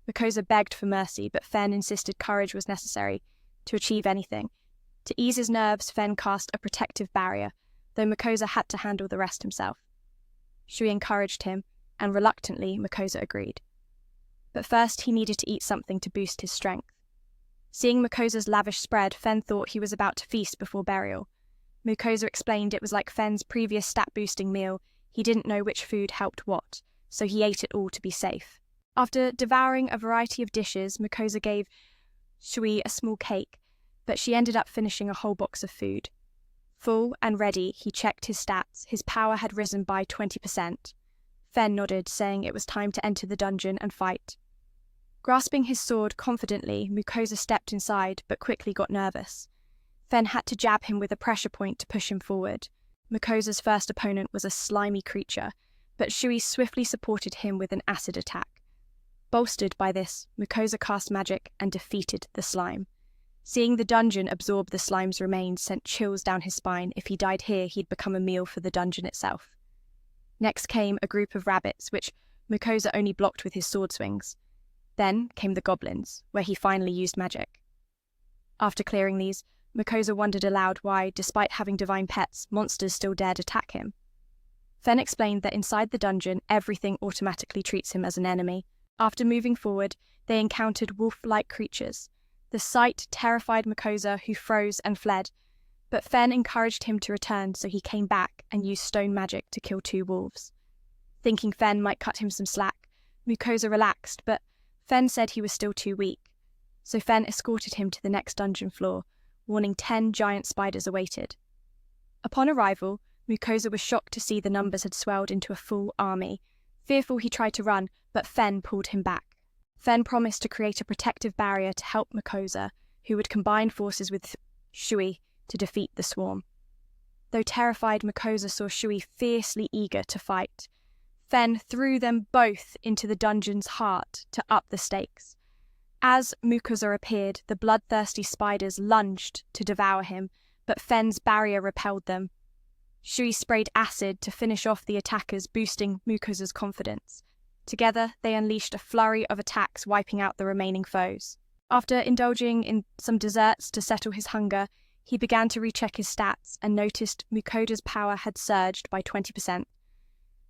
Makosa begged for mercy, but Fen insisted courage was necessary to achieve anything. To ease his nerves, Fen cast a protective barrier, though Makosa had to handle the rest himself. Shui encouraged him, and reluctantly Makosa agreed. But first he needed to eat something to boost his strength. Seeing Makosa's lavish spread, Fen thought he was about to feast before burial. Makosa explained it was like Fen's previous stat-boosting meal. He didn't know which food helped what, so he ate it all to be safe. After devouring a variety of dishes, Makosa gave Shui a small cake, but she ended up finishing a whole box of food. Full and ready, he checked his stats. His power had risen by 20%. Fen nodded, saying it was time to enter the dungeon and fight. Grasping his sword confidently, Makosa stepped inside, but quickly got nervous. Fen had to jab him with a pressure point to push him forward. Makosa's first opponent was a slimy creature, but Shui swiftly supported him with an acid attack. Bolstered by this, Makosa cast magic and defeated the slime. Seeing the dungeon absorb the slime's remains sent chills down his spine. If he died here, he'd become a meal for the dungeon itself. Next came a group of rabbits, which Makosa only blocked with his sword swings. Then came the goblins, where he finally used magic. After clearing these, Makosa wondered aloud why, despite having divine pets, monsters still dared attack him. Fen explained that inside the dungeon, everything automatically treats him as an enemy. After moving forward, they encountered wolf-like creatures. The sight terrified Makosa, who froze and fled, but Fen encouraged him to return, so he came back and used stone magic to kill 2 wolves. Thinking Fen might cut him some slack, Makosa relaxed, but Fen said he was still too weak. So Fen escorted him to the next dungeon floor, warning 10 giant spiders awaited. Upon arrival, Makosa was shocked to see the numbers had swelled into a full army. Fearful, he tried to run, but Fen pulled him back. Fen promised to create a protective barrier to help Makosa, who would combine forces with Shui to defeat the swarm. Though terrified, Makosa saw Shui fiercely eager to fight. Fen threw them both into the dungeon's heart to up the stakes. As Makosa appeared, the bloodthirsty spiders lunged to devour him, but Fen's barrier repelled them. Shui sprayed acid to finish off the attackers, boosting Makosa's confidence. Together, they unleashed a flurry of attacks, wiping out the remaining foes. After indulging in some desserts to settle his hunger, he began to recheck his stats and noticed Makosa's power had surged by 20%.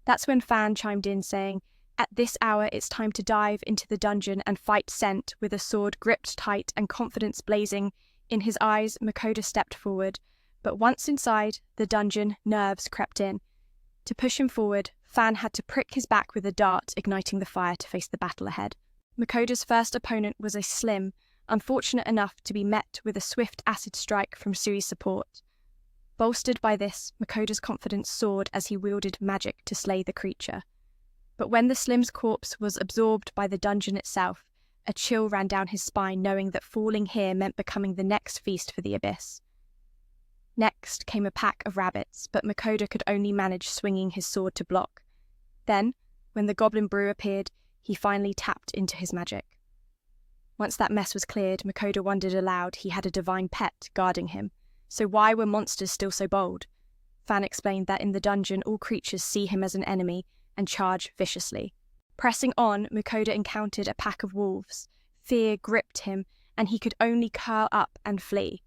That's when Fan chimed in, saying, "At this hour, it's time to dive into the dungeon and fight Scent." With a sword gripped tight and confidence blazing in his eyes, Makosa stepped forward. But once inside the dungeon, nerves crept in. To push him forward, Fan had to prick his back with a dart, igniting the fire to face the battle ahead. Makosa's first opponent was a Slim, unfortunate enough to be met with a swift acid strike from Sui's support. Bolstered by this, Makosa's confidence soared as he wielded magic to slay the creature. But when the Slim's corpse was absorbed by the dungeon itself, a chill ran down his spine, knowing that falling here meant becoming the next feast for the Abyss. Next came a pack of rabbits, but Makosa could only manage swinging his sword to block. Then, when the goblin brew appeared, he finally tapped into his magic. Once that mess was cleared, Makosa wondered aloud he had a divine pet guarding him. So why were monsters still so bold? Fan explained that in the dungeon, all creatures see him as an enemy and charge viciously. Pressing on, Makosa encountered a pack of wolves. Fear gripped him, and he could only curl up and flee.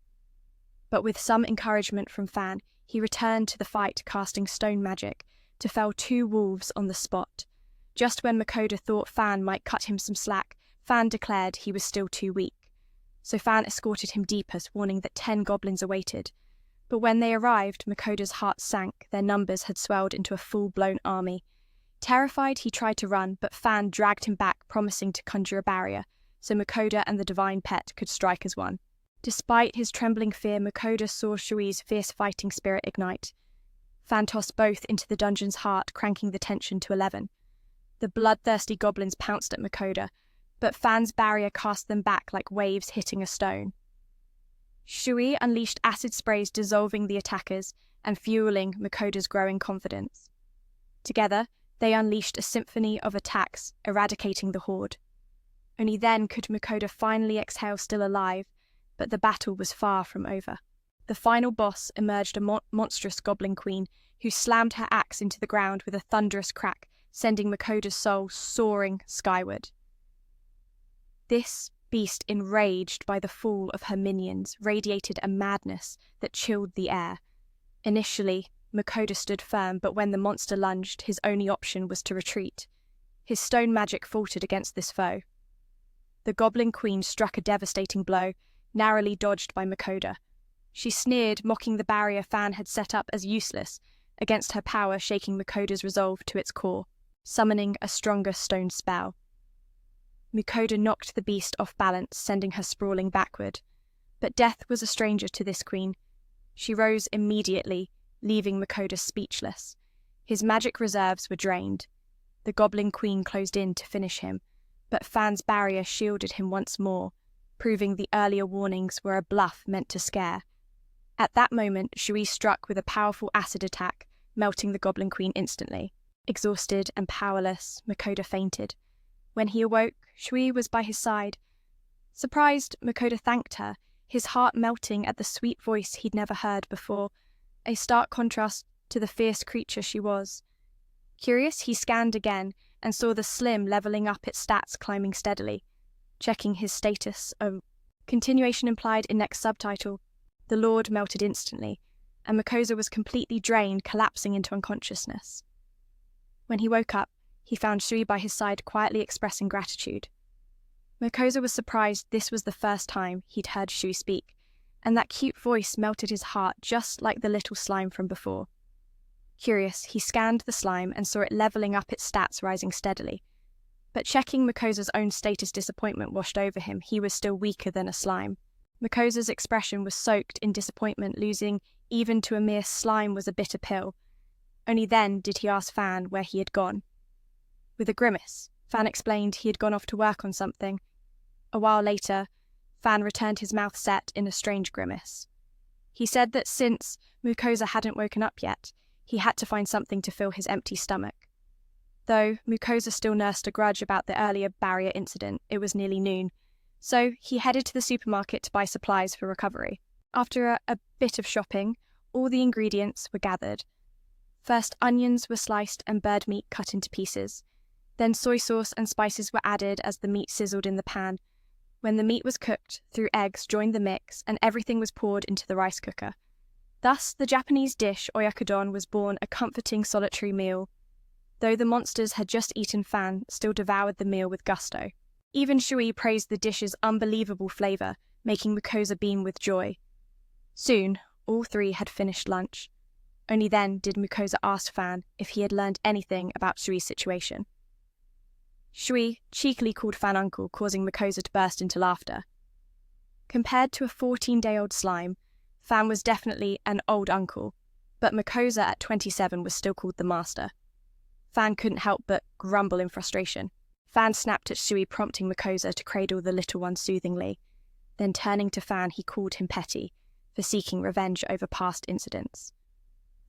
But with some encouragement from Fan, he returned to the fight, casting stone magic to fell 2 wolves on the spot. Just when Makosa thought Fan might cut him some slack, Fan declared he was still too weak. So Fan escorted him deeper, warning that 10 goblins awaited. But when they arrived, Makosa's heart sank. Their numbers had swelled into a full-blown army. Terrified, he tried to run, but Fan dragged him back, promising to conjure a barrier, so Makosa and the divine pet could strike as one. Despite his trembling fear, Makosa saw Shui's fierce fighting spirit ignite. Fan tossed both into the dungeon's heart, cranking the tension to 11. The bloodthirsty goblins pounced at Makosa, but Fan's barrier cast them back like waves hitting a stone. Shui unleashed acid sprays, dissolving the attackers and fueling Makosa's growing confidence. Together, they unleashed a symphony of attacks, eradicating the horde. Only then could Makosa finally exhale, still alive, but the battle was far from over. The final boss emerged a monstrous goblin queen who slammed her axe into the ground with a thunderous crack, sending Makosa's soul soaring skyward. This beast, enraged by the fall of her minions, radiated a madness that chilled the air. Initially, Makosa stood firm, but when the monster lunged, his only option was to retreat. His stone magic faltered against this foe. The goblin queen struck a devastating blow, narrowly dodged by Makosa. She sneered, mocking the barrier Fan had set up as useless, against her power shaking Makosa's resolve to its core, summoning a stronger stone spell. Makosa knocked the beast off balance, sending her sprawling backward. But death was a stranger to this queen. She rose immediately, leaving Makosa speechless. His magic reserves were drained. The goblin queen closed in to finish him, but Fan's barrier shielded him once more, proving the earlier warnings were a bluff meant to scare. At that moment, Shui struck with a powerful acid attack, melting the goblin queen instantly. Exhausted and powerless, Makosa fainted. When he awoke, Shui was by his side. Surprised, Makosa thanked her, his heart melting at the sweet voice he'd never heard before, a stark contrast to the fierce creature she was. Curious, he scanned again and saw the Slim leveling up, its stats climbing steadily. Checking his status, a continuation implied in next subtitle. The lord melted instantly, and Mukosa was completely drained, collapsing into unconsciousness. When he woke up, he found Shui by his side quietly expressing gratitude. Mukosa was surprised this was the first time he'd heard Shui speak, and that cute voice melted his heart just like the little slime from before. Curious, he scanned the slime and saw it leveling up, its stats rising steadily. But checking Mukosa's own status disappointment washed over him. He was still weaker than a slime. Mukosa's expression was soaked in disappointment. Losing even to a mere slime was a bitter pill. Only then did he ask Fan where he had gone. With a grimace, Fan explained he had gone off to work on something. A while later, Fan returned, his mouth set in a strange grimace. He said that since Mukosa hadn't woken up yet, he had to find something to fill his empty stomach. Though Mukosa still nursed a grudge about the earlier barrier incident, it was nearly noon, so he headed to the supermarket to buy supplies for recovery. After a bit of shopping, all the ingredients were gathered. First, onions were sliced and bird meat cut into pieces. Then soy sauce and spices were added as the meat sizzled in the pan. When the meat was cooked, through eggs joined the mix, and everything was poured into the rice cooker. Thus, the Japanese dish oyakodon was born, a comforting solitary meal. Though the monsters had just eaten, Fan still devoured the meal with gusto. Even Shui praised the dish's unbelievable flavour, making Mukosa beam with joy. Soon, all three had finished lunch. Only then did Mukosa ask Fan if he had learned anything about Shui's situation. Shui cheekily called Fan uncle, causing Mukosa to burst into laughter. Compared to a 14-day-old slime, Fan was definitely an old uncle, but Mukosa at 27 was still called the master. Fan couldn't help but grumble in frustration. Fan snapped at Shui, prompting Mukosa to cradle the little one soothingly. Then turning to Fan, he called him petty for seeking revenge over past incidents.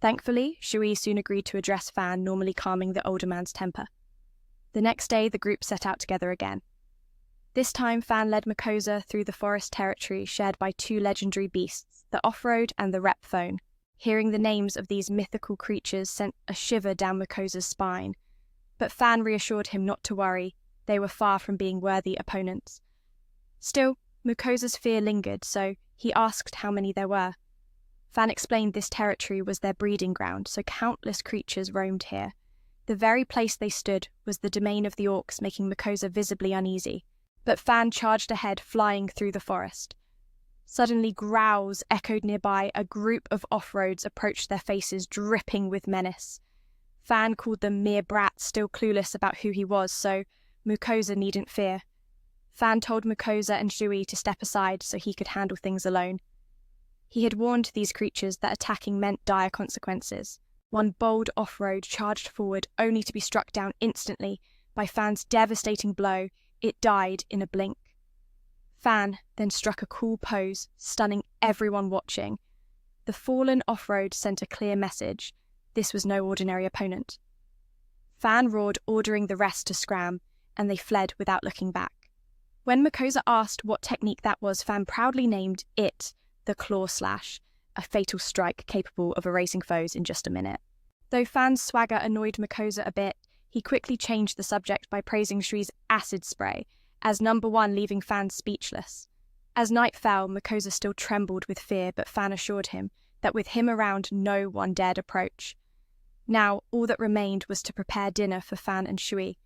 Thankfully, Shui soon agreed to address Fan, normally calming the older man's temper. The next day, the group set out together again. This time, Fan led Mukosa through the forest territory shared by two legendary beasts, the off-road and the rep phone. Hearing the names of these mythical creatures sent a shiver down Mukosa's spine. But Fan reassured him not to worry, they were far from being worthy opponents. Still, Mukosa's fear lingered, so he asked how many there were. Fan explained this territory was their breeding ground, so countless creatures roamed here. The very place they stood was the domain of the orcs, making Mukosa visibly uneasy. But Fan charged ahead, flying through the forest. Suddenly, growls echoed nearby. A group of off-roads approached, their faces dripping with menace. Fan called them mere brats, still clueless about who he was, so Mukosa needn't fear. Fan told Mukosa and Shui to step aside so he could handle things alone. He had warned these creatures that attacking meant dire consequences. One bold off-road charged forward, only to be struck down instantly by Fan's devastating blow. It died in a blink. Fan then struck a cool pose, stunning everyone watching. The fallen off-road sent a clear message. This was no ordinary opponent. Fan roared, ordering the rest to scram, and they fled without looking back. When Mukosa asked what technique that was, Fan proudly named it the Claw Slash, a fatal strike capable of erasing foes in just a minute. Though Fan's swagger annoyed Mukosa a bit, he quickly changed the subject by praising Shui's acid spray as number one, leaving Fan speechless. As night fell, Mukosa still trembled with fear, but Fan assured him that with him around, no one dared approach. Now, all that remained was to prepare dinner for Fan and Shui.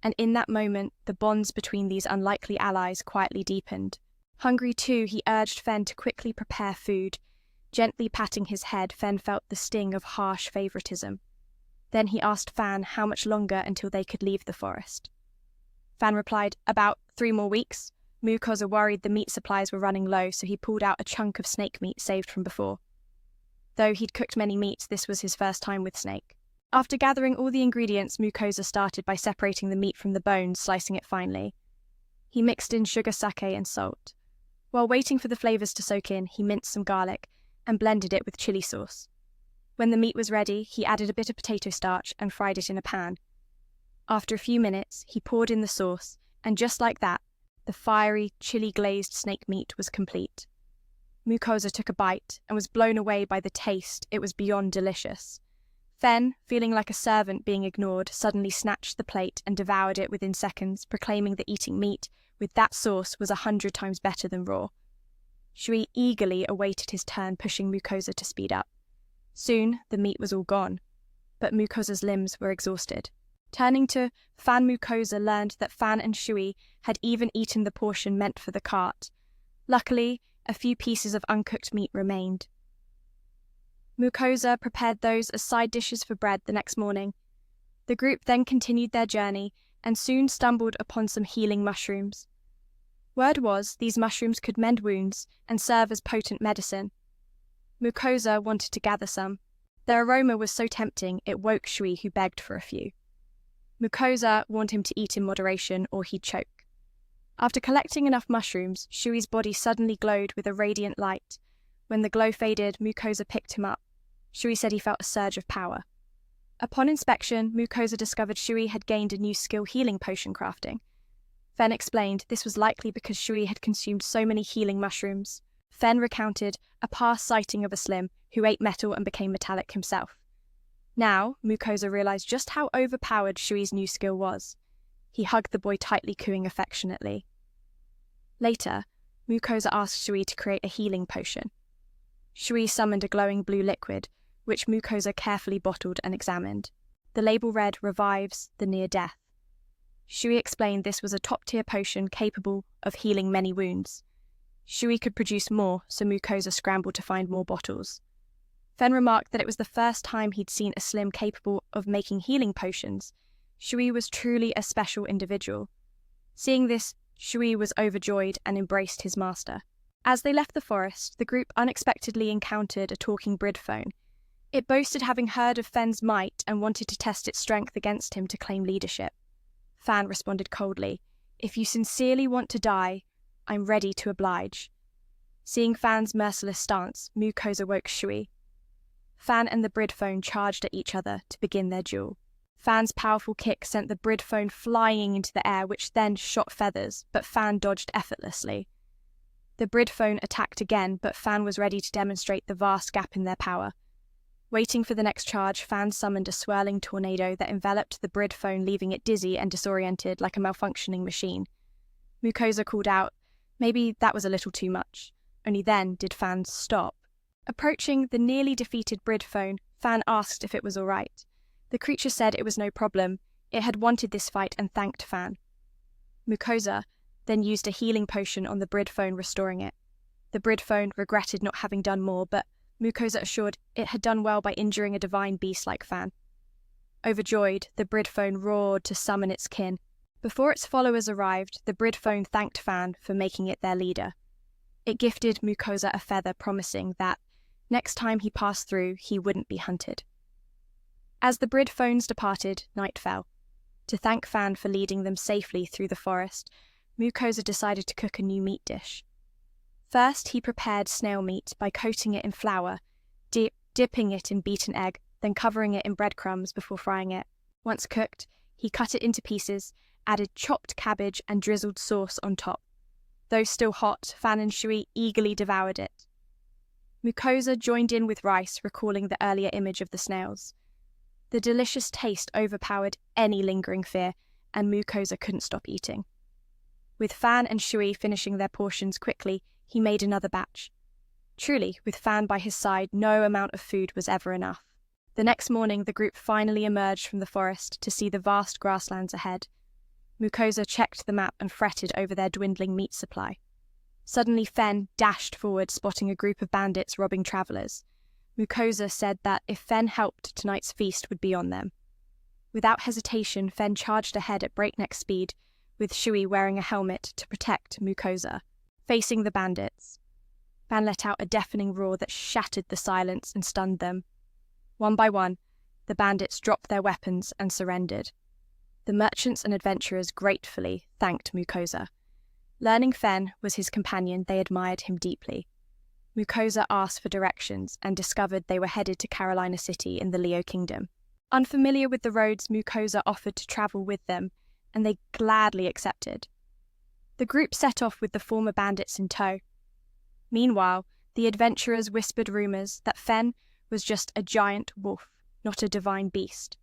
And in that moment, the bonds between these unlikely allies quietly deepened. Hungry too, he urged Fen to quickly prepare food. Gently patting his head, Fen felt the sting of harsh favoritism. Then he asked Fan how much longer until they could leave the forest. Fan replied, about 3 more weeks. Mukosa worried the meat supplies were running low, so he pulled out a chunk of snake meat saved from before. Though he'd cooked many meats, this was his first time with snake. After gathering all the ingredients, Mukosa started by separating the meat from the bones, slicing it finely. He mixed in sugar, sake, and salt. While waiting for the flavours to soak in, he minced some garlic and blended it with chili sauce. When the meat was ready, he added a bit of potato starch and fried it in a pan. After a few minutes, he poured in the sauce, and just like that, the fiery, chili-glazed snake meat was complete. Mukosa took a bite and was blown away by the taste. It was beyond delicious. Fen, feeling like a servant being ignored, suddenly snatched the plate and devoured it within seconds, proclaiming that eating meat with that sauce was 100 times better than raw. Shui eagerly awaited his turn, pushing Mukosa to speed up. Soon, the meat was all gone, but Mukosa's limbs were exhausted. Turning to Fan, Mukosa learned that Fan and Shui had even eaten the portion meant for the cart. Luckily, a few pieces of uncooked meat remained. Mukosa prepared those as side dishes for bread the next morning. The group then continued their journey and soon stumbled upon some healing mushrooms. Word was these mushrooms could mend wounds and serve as potent medicine. Mukosa wanted to gather some. Their aroma was so tempting it woke Shui, who begged for a few. Mukosa warned him to eat in moderation or he'd choke. After collecting enough mushrooms, Shui's body suddenly glowed with a radiant light. When the glow faded, Mukosa picked him up. Shui said he felt a surge of power. Upon inspection, Mukosa discovered Shui had gained a new skill, healing potion crafting. Fen explained this was likely because Shui had consumed so many healing mushrooms. Fen recounted a past sighting of a Slim who ate metal and became metallic himself. Now, Mukosa realized just how overpowered Shui's new skill was. He hugged the boy tightly, cooing affectionately. Later, Mukosa asked Shui to create a healing potion. Shui summoned a glowing blue liquid, which Mukosa carefully bottled and examined. The label read, "Revives the near death." Shui explained this was a top-tier potion capable of healing many wounds. Shui could produce more, so Mukosa scrambled to find more bottles. Fen remarked that it was the first time he'd seen a Slim capable of making healing potions. Shui was truly a special individual. Seeing this, Shui was overjoyed and embraced his master. As they left the forest, the group unexpectedly encountered a talking bridphone. It boasted having heard of Fen's might and wanted to test its strength against him to claim leadership. Fan responded coldly, "If you sincerely want to die, I'm ready to oblige." Seeing Fan's merciless stance, Mukosa woke Shui. Fan and the bridphone charged at each other to begin their duel. Fan's powerful kick sent the bridphone flying into the air, which then shot feathers, but Fan dodged effortlessly. The bridphone attacked again, but Fan was ready to demonstrate the vast gap in their power. Waiting for the next charge, Fan summoned a swirling tornado that enveloped the bridphone, leaving it dizzy and disoriented like a malfunctioning machine. Mukosa called out, "Maybe that was a little too much." Only then did Fan stop. Approaching the nearly defeated bridphone, Fan asked if it was all right. The creature said it was no problem. It had wanted this fight and thanked Fan. Mukosa then used a healing potion on the bridphone, restoring it. The bridphone regretted not having done more, but Mukosa assured it had done well by injuring a divine beast like Fan. Overjoyed, the bridphone roared to summon its kin. Before its followers arrived, the bridphone thanked Fan for making it their leader. It gifted Mukosa a feather, promising that next time he passed through, he wouldn't be hunted. As the bridphones departed, night fell. To thank Fan for leading them safely through the forest, Mukosa decided to cook a new meat dish. First, he prepared snail meat by coating it in flour, dipping it in beaten egg, then covering it in breadcrumbs before frying it. Once cooked, he cut it into pieces, added chopped cabbage and drizzled sauce on top. Though still hot, Fan and Shui eagerly devoured it. Mukosa joined in with rice, recalling the earlier image of the snails. The delicious taste overpowered any lingering fear, and Mukosa couldn't stop eating. With Fan and Shui finishing their portions quickly, he made another batch. Truly, with Fan by his side, no amount of food was ever enough. The next morning, the group finally emerged from the forest to see the vast grasslands ahead. Mukosa checked the map and fretted over their dwindling meat supply. Suddenly, Fen dashed forward, spotting a group of bandits robbing travelers. Mukosa said that if Fen helped, tonight's feast would be on them. Without hesitation, Fen charged ahead at breakneck speed, with Shui wearing a helmet to protect Mukosa. Facing the bandits, Fen let out a deafening roar that shattered the silence and stunned them. One by one, the bandits dropped their weapons and surrendered. The merchants and adventurers gratefully thanked Mukosa. Learning Fen was his companion, they admired him deeply. Mukosa asked for directions and discovered they were headed to Carolina City in the Leo Kingdom. Unfamiliar with the roads, Mukosa offered to travel with them, and they gladly accepted. The group set off with the former bandits in tow. Meanwhile, the adventurers whispered rumors that Fen was just a giant wolf, not a divine beast.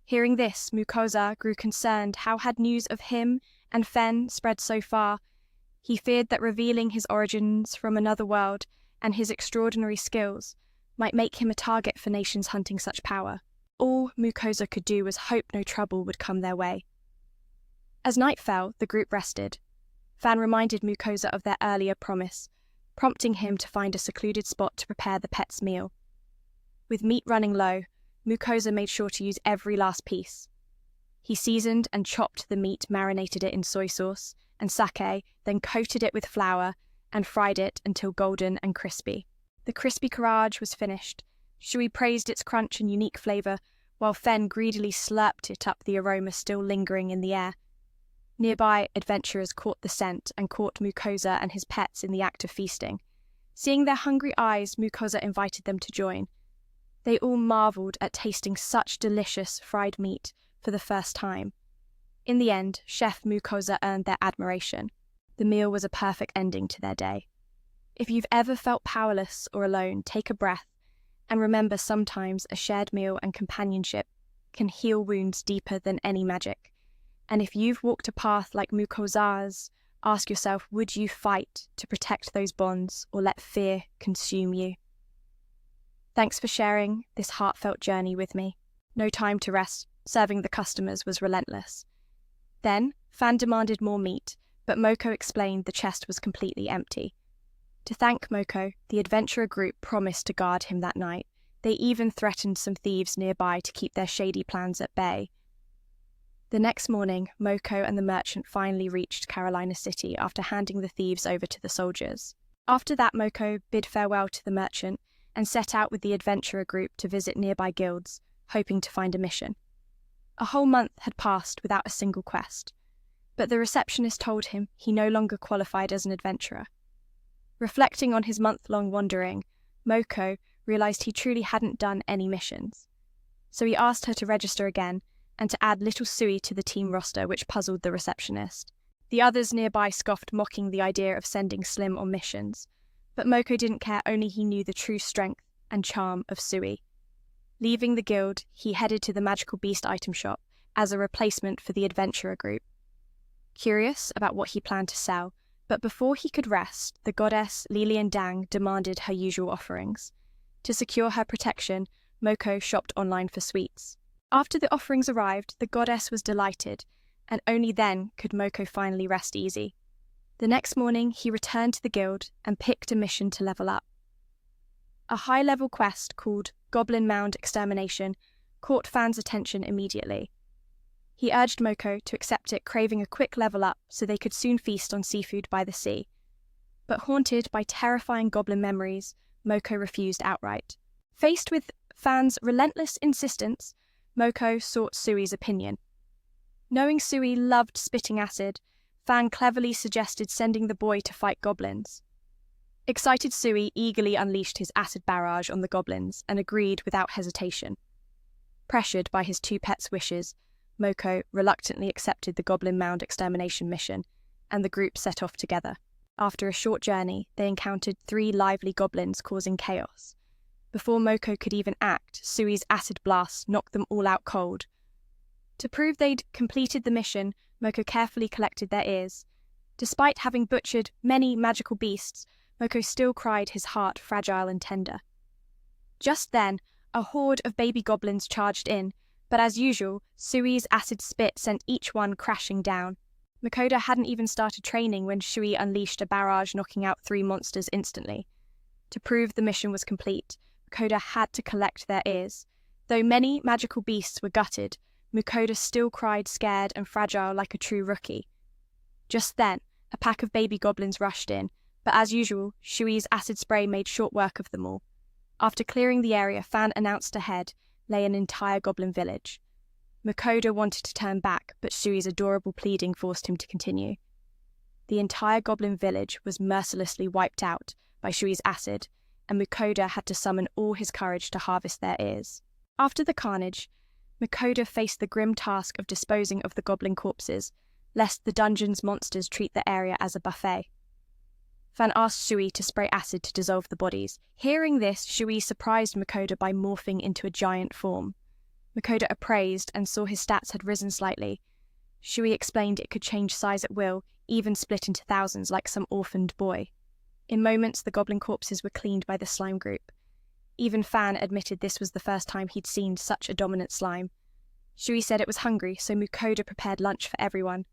Hearing this, Mukosa grew concerned. How had news of him and Fen spread so far? He feared that revealing his origins from another world and his extraordinary skills might make him a target for nations hunting such power. All Mukosa could do was hope no trouble would come their way. As night fell, the group rested. Fan reminded Mukosa of their earlier promise, prompting him to find a secluded spot to prepare the pet's meal. With meat running low, Mukosa made sure to use every last piece. He seasoned and chopped the meat, marinated it in soy sauce and sake, then coated it with flour and fried it until golden and crispy. The crispy karaage was finished. Shui praised its crunch and unique flavour, while Fen greedily slurped it up, the aroma still lingering in the air. Nearby, adventurers caught the scent and caught Mukosa and his pets in the act of feasting. Seeing their hungry eyes, Mukosa invited them to join. They all marvelled at tasting such delicious fried meat for the first time. In the end, Chef Mukosa earned their admiration. The meal was a perfect ending to their day. If you've ever felt powerless or alone, take a breath and remember sometimes a shared meal and companionship can heal wounds deeper than any magic. And if you've walked a path like Mukosa's, ask yourself, would you fight to protect those bonds or let fear consume you? Thanks for sharing this heartfelt journey with me. No time to rest, serving the customers was relentless. Then, Fan demanded more meat, but Moko explained the chest was completely empty. To thank Moko, the adventurer group promised to guard him that night. They even threatened some thieves nearby to keep their shady plans at bay. The next morning, Moko and the merchant finally reached Carolina City after handing the thieves over to the soldiers. After that, Moko bid farewell to the merchant and set out with the adventurer group to visit nearby guilds, hoping to find a mission. A whole month had passed without a single quest, but the receptionist told him he no longer qualified as an adventurer. Reflecting on his month-long wandering, Moko realized he truly hadn't done any missions. So he asked her to register again and to add little Sui to the team roster, which puzzled the receptionist. The others nearby scoffed, mocking the idea of sending Slim on missions, but Moko didn't care, only he knew the true strength and charm of Sui. Leaving the guild, he headed to the magical beast item shop as a replacement for the adventurer group. Curious about what he planned to sell, but before he could rest, the goddess Lilian Dang demanded her usual offerings. To secure her protection, Moko shopped online for sweets. After the offerings arrived, the goddess was delighted, and only then could Moko finally rest easy. The next morning, he returned to the guild and picked a mission to level up. A high-level quest called Goblin Mound Extermination caught Fan's attention immediately. He urged Moko to accept it, craving a quick level up so they could soon feast on seafood by the sea. But haunted by terrifying goblin memories, Moko refused outright. Faced with Fan's relentless insistence, Moko sought Sui's opinion. Knowing Sui loved spitting acid, Fan cleverly suggested sending the boy to fight goblins. Excited Sui eagerly unleashed his acid barrage on the goblins and agreed without hesitation. Pressured by his two pets' wishes, Moko reluctantly accepted the Goblin Mound Extermination mission, and the group set off together. After a short journey, they encountered 3 lively goblins causing chaos. Before Moko could even act, Sui's acid blast knocked them all out cold. To prove they'd completed the mission, Moko carefully collected their ears. Despite having butchered many magical beasts, Moko still cried his heart fragile and tender. Just then, a horde of baby goblins charged in, but as usual, Sui's acid spit sent each one crashing down. Makoda hadn't even started training when Shui unleashed a barrage, knocking out 3 monsters instantly. To prove the mission was complete, Makoda had to collect their ears. Though many magical beasts were gutted, Makoda still cried scared and fragile like a true rookie. Just then, a pack of baby goblins rushed in, but as usual, Shui's acid spray made short work of them all. After clearing the area, Fan announced ahead lay an entire goblin village. Makoda wanted to turn back, but Shui's adorable pleading forced him to continue. The entire goblin village was mercilessly wiped out by Shui's acid, and Makoda had to summon all his courage to harvest their ears. After the carnage, Makoda faced the grim task of disposing of the goblin corpses, lest the dungeon's monsters treat the area as a buffet. Fan asked Shui to spray acid to dissolve the bodies. Hearing this, Shui surprised Makoda by morphing into a giant form. Makoda appraised and saw his stats had risen slightly. Shui explained it could change size at will, even split into thousands like some orphaned boy. In moments, the goblin corpses were cleaned by the slime group. Even Fan admitted this was the first time he'd seen such a dominant slime. Shui said it was hungry, so Mukoda prepared lunch for everyone.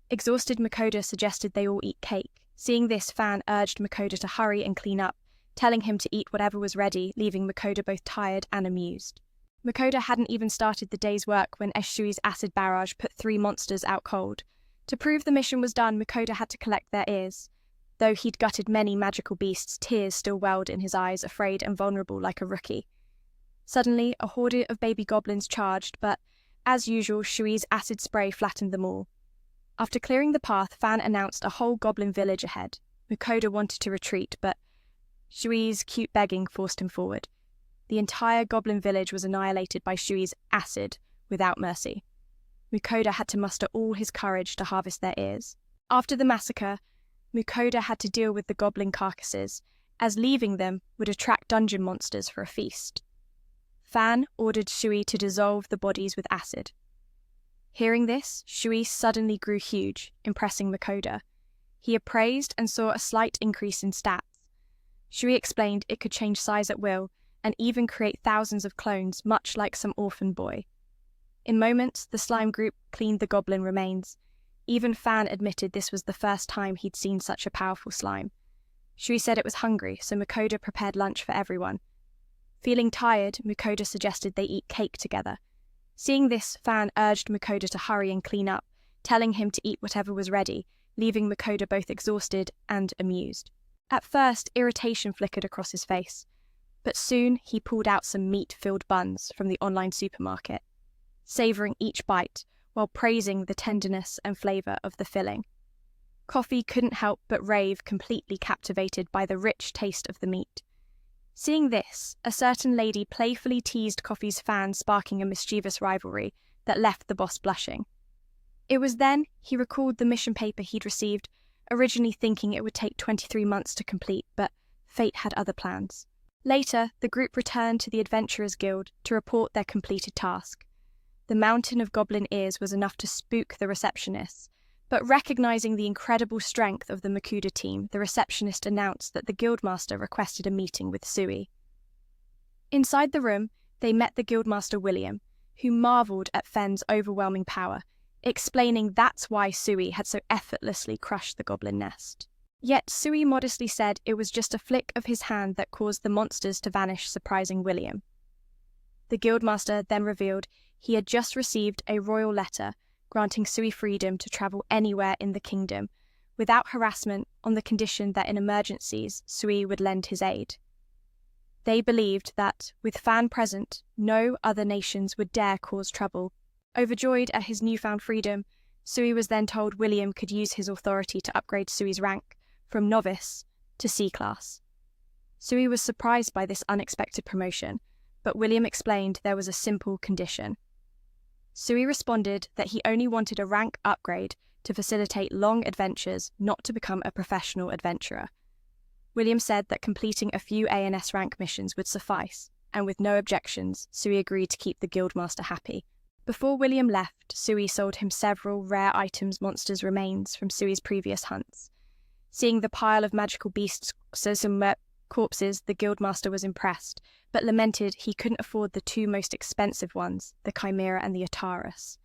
Exhausted, Mukoda suggested they all eat cake. Seeing this, Fan urged Mukoda to hurry and clean up, telling him to eat whatever was ready, leaving Mukoda both tired and amused. Mukoda hadn't even started the day's work when Shui's acid barrage put 3 monsters out cold. To prove the mission was done, Mukoda had to collect their ears. Though he'd gutted many magical beasts, tears still welled in his eyes, afraid and vulnerable like a rookie. Suddenly, a horde of baby goblins charged, but, as usual, Shui's acid spray flattened them all. After clearing the path, Fan announced a whole goblin village ahead. Mukoda wanted to retreat, but Shui's cute begging forced him forward. The entire goblin village was annihilated by Shui's acid, without mercy. Mukoda had to muster all his courage to harvest their ears. After the massacre, Mukoda had to deal with the goblin carcasses, as leaving them would attract dungeon monsters for a feast. Fan ordered Shui to dissolve the bodies with acid. Hearing this, Shui suddenly grew huge, impressing Mukoda. He appraised and saw a slight increase in stats. Shui explained it could change size at will and even create thousands of clones, much like some orphan boy. In moments, the slime group cleaned the goblin remains. Even Fan admitted this was the first time he'd seen such a powerful slime. Shui said it was hungry, so Mukoda prepared lunch for everyone. Feeling tired, Mukoda suggested they eat cake together. Seeing this, Fan urged Mukoda to hurry and clean up, telling him to eat whatever was ready, leaving Mukoda both exhausted and amused. At first, irritation flickered across his face, but soon he pulled out some meat-filled buns from the online supermarket, savouring each bite while praising the tenderness and flavour of the filling. Coffee couldn't help but rave, completely captivated by the rich taste of the meat. Seeing this, a certain lady playfully teased Coffee's Fan, sparking a mischievous rivalry that left the boss blushing. It was then he recalled the mission paper he'd received, originally thinking it would take 23 months to complete, but fate had other plans. Later, the group returned to the Adventurers Guild to report their completed task. The mountain of goblin ears was enough to spook the receptionists, but recognizing the incredible strength of the Makuda team, the receptionist announced that the guildmaster requested a meeting with Sui. Inside the room, they met the guildmaster William, who marveled at Fen's overwhelming power, explaining that's why Sui had so effortlessly crushed the goblin nest. Yet Sui modestly said it was just a flick of his hand that caused the monsters to vanish, surprising William. The guildmaster then revealed he had just received a royal letter granting Sui freedom to travel anywhere in the kingdom, without harassment, on the condition that in emergencies Sui would lend his aid. They believed that, with Fan present, no other nations would dare cause trouble. Overjoyed at his newfound freedom, Sui was then told William could use his authority to upgrade Sui's rank from novice to C-class. Sui was surprised by this unexpected promotion, but William explained there was a simple condition. Sui responded that he only wanted a rank upgrade to facilitate long adventures, not to become a professional adventurer. William said that completing a few ANS rank missions would suffice, and with no objections, Sui agreed to keep the guildmaster happy. Before William left, Sui sold him several rare items monsters' remains from Sui's previous hunts. Seeing the pile of magical beasts, corpses, the guildmaster was impressed, but lamented he couldn't afford the 2 most expensive ones, the Chimera and the Otarus.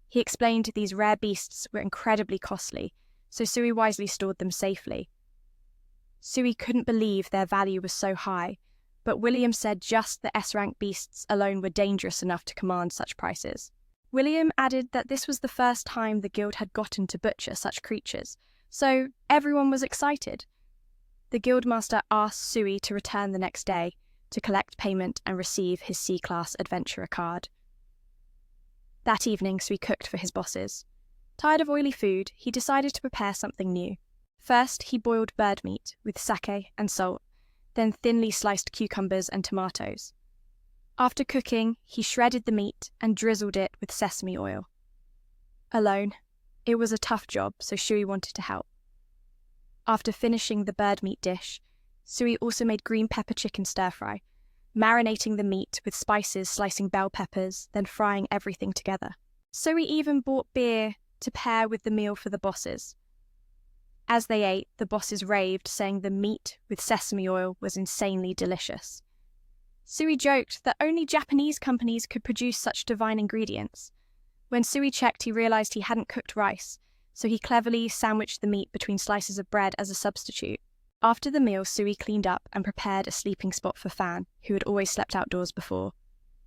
He explained these rare beasts were incredibly costly, so Sui wisely stored them safely. Sui couldn't believe their value was so high, but William said just the S-rank beasts alone were dangerous enough to command such prices. William added that this was the first time the guild had gotten to butcher such creatures, so everyone was excited. The guildmaster asked Sui to return the next day to collect payment and receive his C-class adventurer card. That evening, Sui cooked for his bosses. Tired of oily food, he decided to prepare something new. First, he boiled bird meat with sake and salt, then thinly sliced cucumbers and tomatoes. After cooking, he shredded the meat and drizzled it with sesame oil. Alone, it was a tough job, so Sui wanted to help. After finishing the bird meat dish, Sui also made green pepper chicken stir-fry, marinating the meat with spices, slicing bell peppers, then frying everything together. Sui even bought beer to pair with the meal for the bosses. As they ate, the bosses raved, saying the meat with sesame oil was insanely delicious. Sui joked that only Japanese companies could produce such divine ingredients. When Sui checked, he realized he hadn't cooked rice, so he cleverly sandwiched the meat between slices of bread as a substitute. After the meal, Sui cleaned up and prepared a sleeping spot for Fan, who had always slept outdoors before.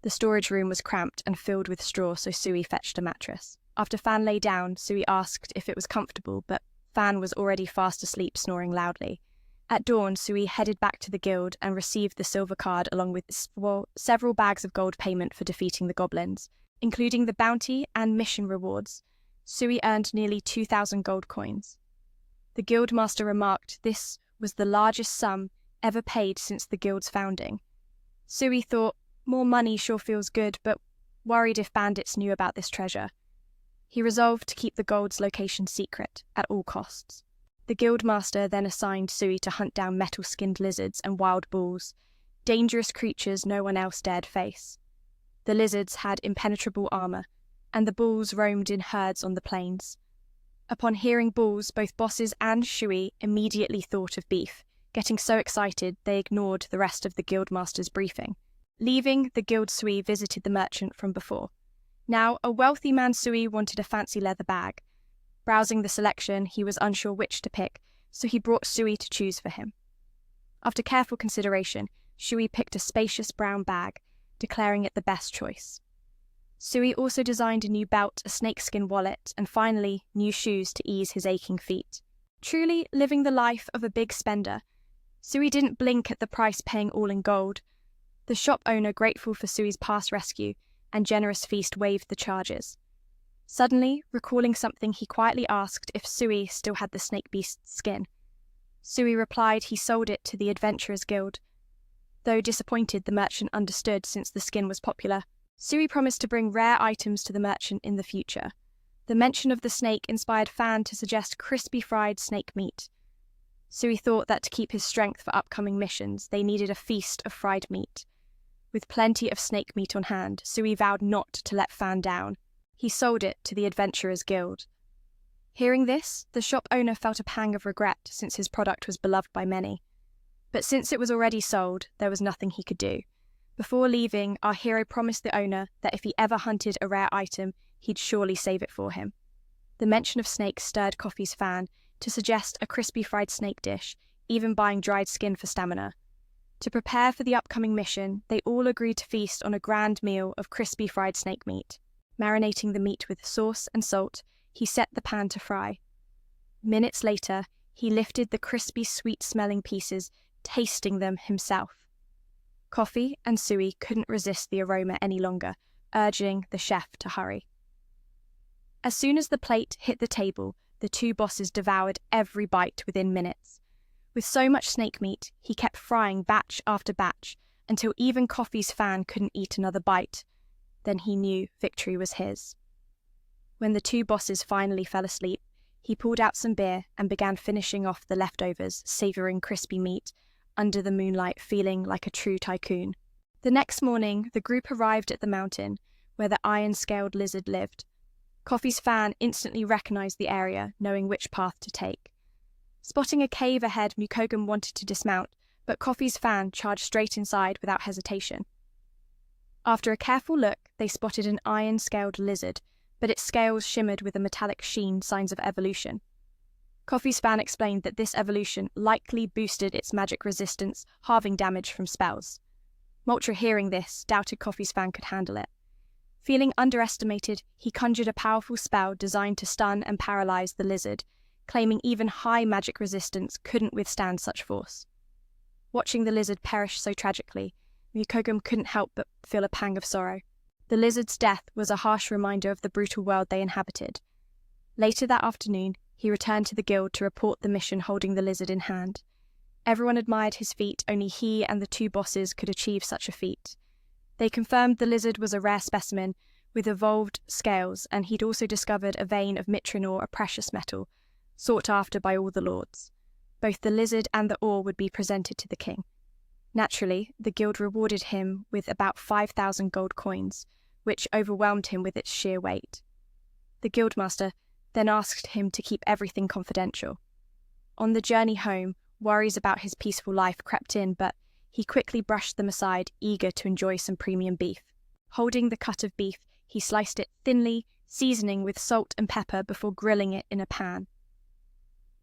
The storage room was cramped and filled with straw, so Sui fetched a mattress. After Fan lay down, Sui asked if it was comfortable, but Fan was already fast asleep, snoring loudly. At dawn, Sui headed back to the guild and received the silver card along with several bags of gold payment for defeating the goblins, including the bounty and mission rewards. Sui earned nearly 2,000 gold coins. The guildmaster remarked this was the largest sum ever paid since the guild's founding. Sui thought, more money sure feels good, but worried if bandits knew about this treasure. He resolved to keep the gold's location secret at all costs. The guildmaster then assigned Sui to hunt down metal-skinned lizards and wild bulls, dangerous creatures no one else dared face. The lizards had impenetrable armor, and the bulls roamed in herds on the plains. Upon hearing bulls, both bosses and Shui immediately thought of beef, getting so excited they ignored the rest of the guildmaster's briefing. Leaving, the guild Sui visited the merchant from before. Now, a wealthy man Sui wanted a fancy leather bag. Browsing the selection, he was unsure which to pick, so he brought Sui to choose for him. After careful consideration, Sui picked a spacious brown bag, declaring it the best choice. Sui also designed a new belt, a snakeskin wallet, and finally, new shoes to ease his aching feet. Truly living the life of a big spender, Sui didn't blink at the price, paying all in gold. The shop owner, grateful for Sui's past rescue and generous feast, waived the charges. Suddenly, recalling something, he quietly asked if Sui still had the snake beast's skin. Sui replied he sold it to the Adventurers Guild. Though disappointed, the merchant understood since the skin was popular. Sui promised to bring rare items to the merchant in the future. The mention of the snake inspired Fan to suggest crispy fried snake meat. Sui thought that to keep his strength for upcoming missions, they needed a feast of fried meat. With plenty of snake meat on hand, Sui vowed not to let Fan down. He sold it to the Adventurers Guild. Hearing this, the shop owner felt a pang of regret since his product was beloved by many. But since it was already sold, there was nothing he could do. Before leaving, our hero promised the owner that if he ever hunted a rare item, he'd surely save it for him. The mention of snakes stirred Coffee's Fan to suggest a crispy fried snake dish, even buying dried skin for stamina. To prepare for the upcoming mission, they all agreed to feast on a grand meal of crispy fried snake meat. Marinating the meat with sauce and salt, he set the pan to fry. Minutes later, he lifted the crispy, sweet-smelling pieces, tasting them himself. Coffee and Sui couldn't resist the aroma any longer, urging the chef to hurry. As soon as the plate hit the table, the two bosses devoured every bite within minutes. With so much snake meat, he kept frying batch after batch until even Coffee's Fan couldn't eat another bite. Then he knew victory was his. When the two bosses finally fell asleep, he pulled out some beer and began finishing off the leftovers, savouring crispy meat under the moonlight, feeling like a true tycoon. The next morning, the group arrived at the mountain where the iron-scaled lizard lived. Coffee's Fan instantly recognized the area, knowing which path to take. Spotting a cave ahead, Mukogan wanted to dismount, but Coffee's Fan charged straight inside without hesitation. After a careful look, they spotted an iron-scaled lizard, but its scales shimmered with a metallic sheen, signs of evolution. Coffee's Fan explained that this evolution likely boosted its magic resistance, halving damage from spells. Moltra, hearing this, doubted Coffee's Fan could handle it. Feeling underestimated, he conjured a powerful spell designed to stun and paralyze the lizard, claiming even high magic resistance couldn't withstand such force. Watching the lizard perish so tragically, Mukogan couldn't help but feel a pang of sorrow. The lizard's death was a harsh reminder of the brutal world they inhabited. Later that afternoon, he returned to the guild to report the mission, holding the lizard in hand. Everyone admired his feat, only he and the two bosses could achieve such a feat. They confirmed the lizard was a rare specimen with evolved scales, and he'd also discovered a vein of mitronor, a precious metal, sought after by all the lords. Both the lizard and the ore would be presented to the king. Naturally, the guild rewarded him with about 5,000 gold coins, which overwhelmed him with its sheer weight. The guildmaster then asked him to keep everything confidential. On the journey home, worries about his peaceful life crept in, but he quickly brushed them aside, eager to enjoy some premium beef. Holding the cut of beef, he sliced it thinly, seasoning with salt and pepper before grilling it in a pan.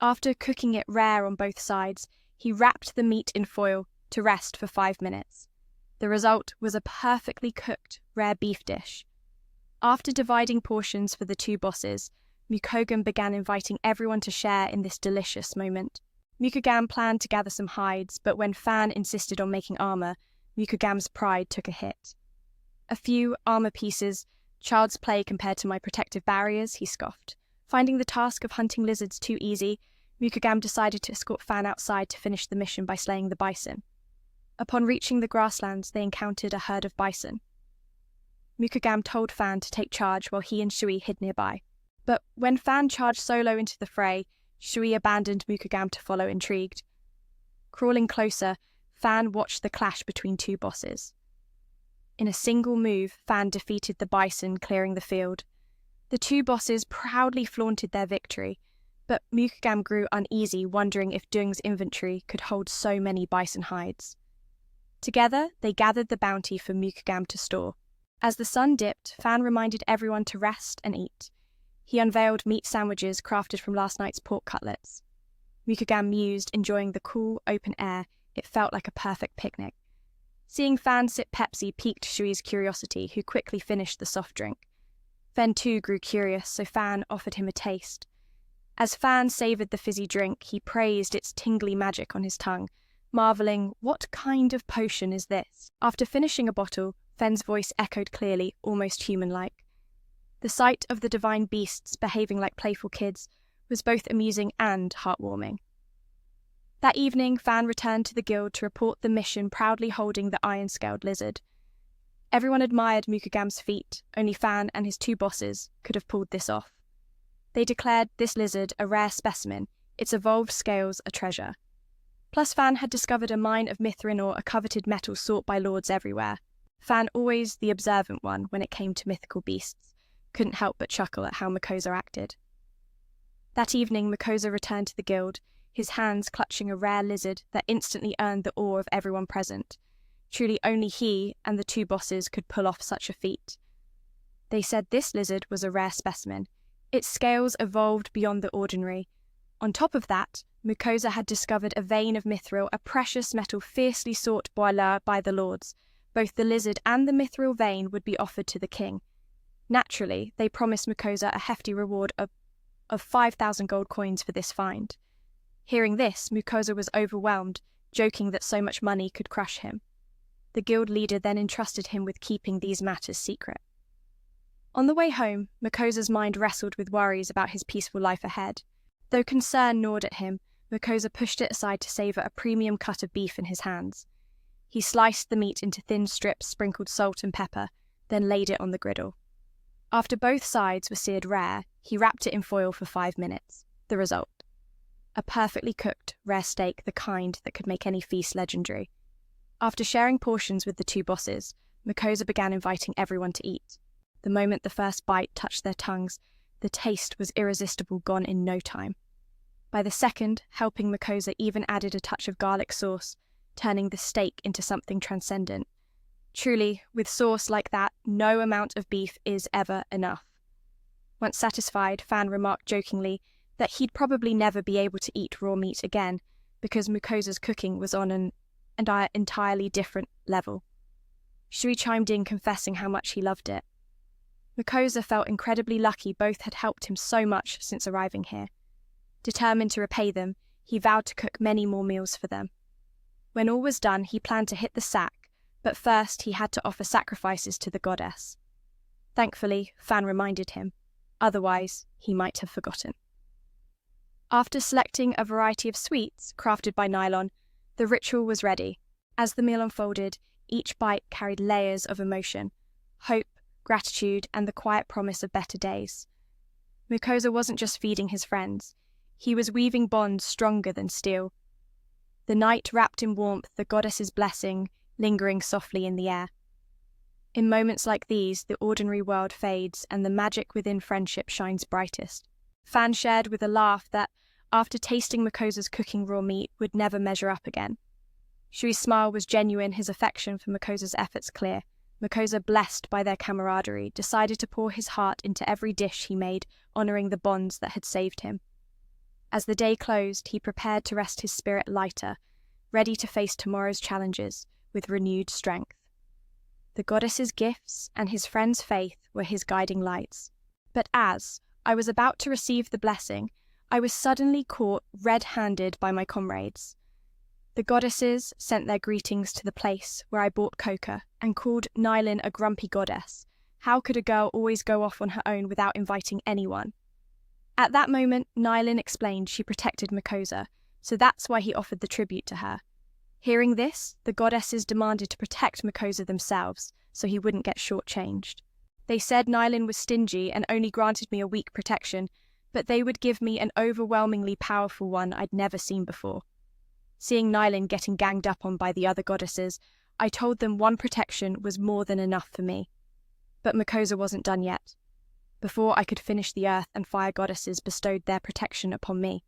After cooking it rare on both sides, he wrapped the meat in foil to rest for 5 minutes. The result was a perfectly cooked rare beef dish. After dividing portions for the two bosses, Mukogam began inviting everyone to share in this delicious moment. Mukogam planned to gather some hides, but when Fan insisted on making armor, Mukogam's pride took a hit. "A few armor pieces, child's play compared to my protective barriers," he scoffed. Finding the task of hunting lizards too easy, Mukogam decided to escort Fan outside to finish the mission by slaying the bison. Upon reaching the grasslands, they encountered a herd of bison. Mukogam told Fan to take charge while he and Shui hid nearby. But when Fan charged solo into the fray, Shui abandoned Mukogam to follow, intrigued. Crawling closer, Fan watched the clash between two bosses. In a single move, Fan defeated the bison, clearing the field. The two bosses proudly flaunted their victory, but Mukogam grew uneasy, wondering if Dung's inventory could hold so many bison hides. Together, they gathered the bounty for Mukogam to store. As the sun dipped, Fan reminded everyone to rest and eat. He unveiled meat sandwiches crafted from last night's pork cutlets. Mukogam mused, enjoying the cool, open air. It felt like a perfect picnic. Seeing Fan sip Pepsi piqued Shui's curiosity, who quickly finished the soft drink. Fen too grew curious, so Fan offered him a taste. As Fan savoured the fizzy drink, he praised its tingly magic on his tongue, marvelling, "What kind of potion is this?" After finishing a bottle, Fen's voice echoed clearly, almost human-like. The sight of the divine beasts behaving like playful kids was both amusing and heartwarming. That evening, Fan returned to the guild to report the mission, proudly holding the iron-scaled lizard. Everyone admired Mukogam's feat. Only Fan and his two bosses could have pulled this off. They declared this lizard a rare specimen, its evolved scales a treasure. Plus, Fan had discovered a mine of mithril ore, a coveted metal sought by lords everywhere. Fan, always the observant one when it came to mythical beasts, couldn't help but chuckle at how Makosa acted. That evening, Makosa returned to the guild, his hands clutching a rare lizard that instantly earned the awe of everyone present. Truly only he and the two bosses could pull off such a feat. They said this lizard was a rare specimen. Its scales evolved beyond the ordinary. On top of that, Makosa had discovered a vein of mithril, a precious metal fiercely sought by the lords. Both the lizard and the mithril vein would be offered to the king. Naturally, they promised Makosa a hefty reward of 5,000 gold coins for this find. Hearing this, Makosa was overwhelmed, joking that so much money could crush him. The guild leader then entrusted him with keeping these matters secret. On the way home, Makosa's mind wrestled with worries about his peaceful life ahead. Though concern gnawed at him, Makosa pushed it aside to savour a premium cut of beef in his hands. He sliced the meat into thin strips, sprinkled salt and pepper, then laid it on the griddle. After both sides were seared rare, he wrapped it in foil for 5 minutes. The result: a perfectly cooked, rare steak, the kind that could make any feast legendary. After sharing portions with the two bosses, Makosa began inviting everyone to eat. The moment the first bite touched their tongues, the taste was irresistible, gone in no time. By the second, helping Makosa even added a touch of garlic sauce, turning the steak into something transcendent. Truly, with sauce like that, no amount of beef is ever enough. Once satisfied, Fan remarked jokingly that he'd probably never be able to eat raw meat again, because Makosa's cooking was on an entirely different level. Shui chimed in, confessing how much he loved it. Makosa felt incredibly lucky both had helped him so much since arriving here. Determined to repay them, he vowed to cook many more meals for them. When all was done, he planned to hit the sack, but first he had to offer sacrifices to the goddess. Thankfully, Fan reminded him. Otherwise, he might have forgotten. After selecting a variety of sweets crafted by Nylon, the ritual was ready. As the meal unfolded, each bite carried layers of emotion: hope, gratitude, and the quiet promise of better days. Makosa wasn't just feeding his friends. He was weaving bonds stronger than steel. The night wrapped in warmth, the goddess's blessing lingering softly in the air. In moments like these, the ordinary world fades and the magic within friendship shines brightest. Fan shared with a laugh that after tasting Makosa's cooking raw meat, would never measure up again. Shui's smile was genuine, his affection for Makosa's efforts clear. Makosa, blessed by their camaraderie, decided to pour his heart into every dish he made, honouring the bonds that had saved him. As the day closed, he prepared to rest his spirit lighter, ready to face tomorrow's challenges with renewed strength. The goddess's gifts and his friend's faith were his guiding lights. But as I was about to receive the blessing, I was suddenly caught red-handed by my comrades. The goddesses sent their greetings to the place where I bought coca and called Nylin a grumpy goddess. How could a girl always go off on her own without inviting anyone? At that moment, Nylin explained she protected Makosa, so that's why he offered the tribute to her. Hearing this, the goddesses demanded to protect Makosa themselves, so he wouldn't get shortchanged. They said Nylin was stingy and only granted me a weak protection, but they would give me an overwhelmingly powerful one I'd never seen before. Seeing Nylin getting ganged up on by the other goddesses, I told them one protection was more than enough for me. But Makosa wasn't done yet. Before I could finish, the earth and fire goddesses bestowed their protection upon me.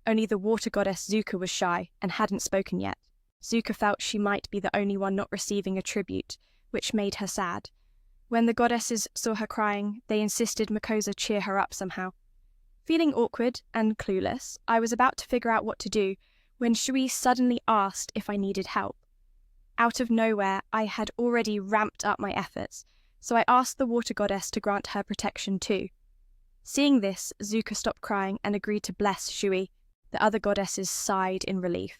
Only the water goddess Zuka was shy and hadn't spoken yet. Zuka felt she might be the only one not receiving a tribute, which made her sad. When the goddesses saw her crying, they insisted Makosa cheer her up somehow. Feeling awkward and clueless, I was about to figure out what to do when Shui suddenly asked if I needed help. Out of nowhere, I had already ramped up my efforts, so I asked the water goddess to grant her protection too. Seeing this, Zuka stopped crying and agreed to bless Shui. The other goddesses sighed in relief.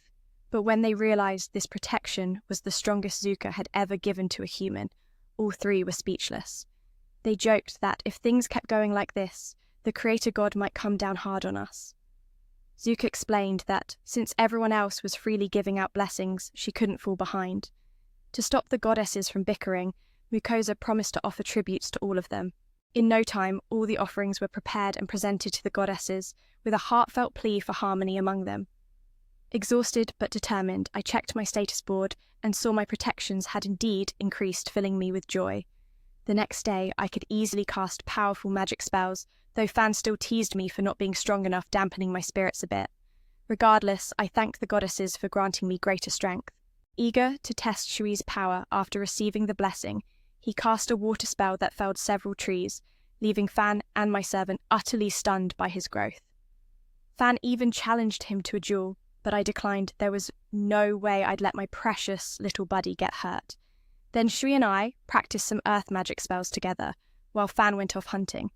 But when they realized this protection was the strongest Zuka had ever given to a human, all three were speechless. They joked that if things kept going like this, the creator god might come down hard on us. Zuka explained that, since everyone else was freely giving out blessings, she couldn't fall behind. To stop the goddesses from bickering, Makosa promised to offer tributes to all of them. In no time, all the offerings were prepared and presented to the goddesses, with a heartfelt plea for harmony among them. Exhausted but determined, I checked my status board and saw my protections had indeed increased, filling me with joy. The next day, I could easily cast powerful magic spells, though fans still teased me for not being strong enough, dampening my spirits a bit. Regardless, I thanked the goddesses for granting me greater strength. Eager to test Shui's power after receiving the blessing, he cast a water spell that felled several trees, leaving Fan and my servant utterly stunned by his growth. Fan even challenged him to a duel, but I declined. There was no way I'd let my precious little buddy get hurt. Then Shui and I practiced some earth magic spells together, while Fan went off hunting.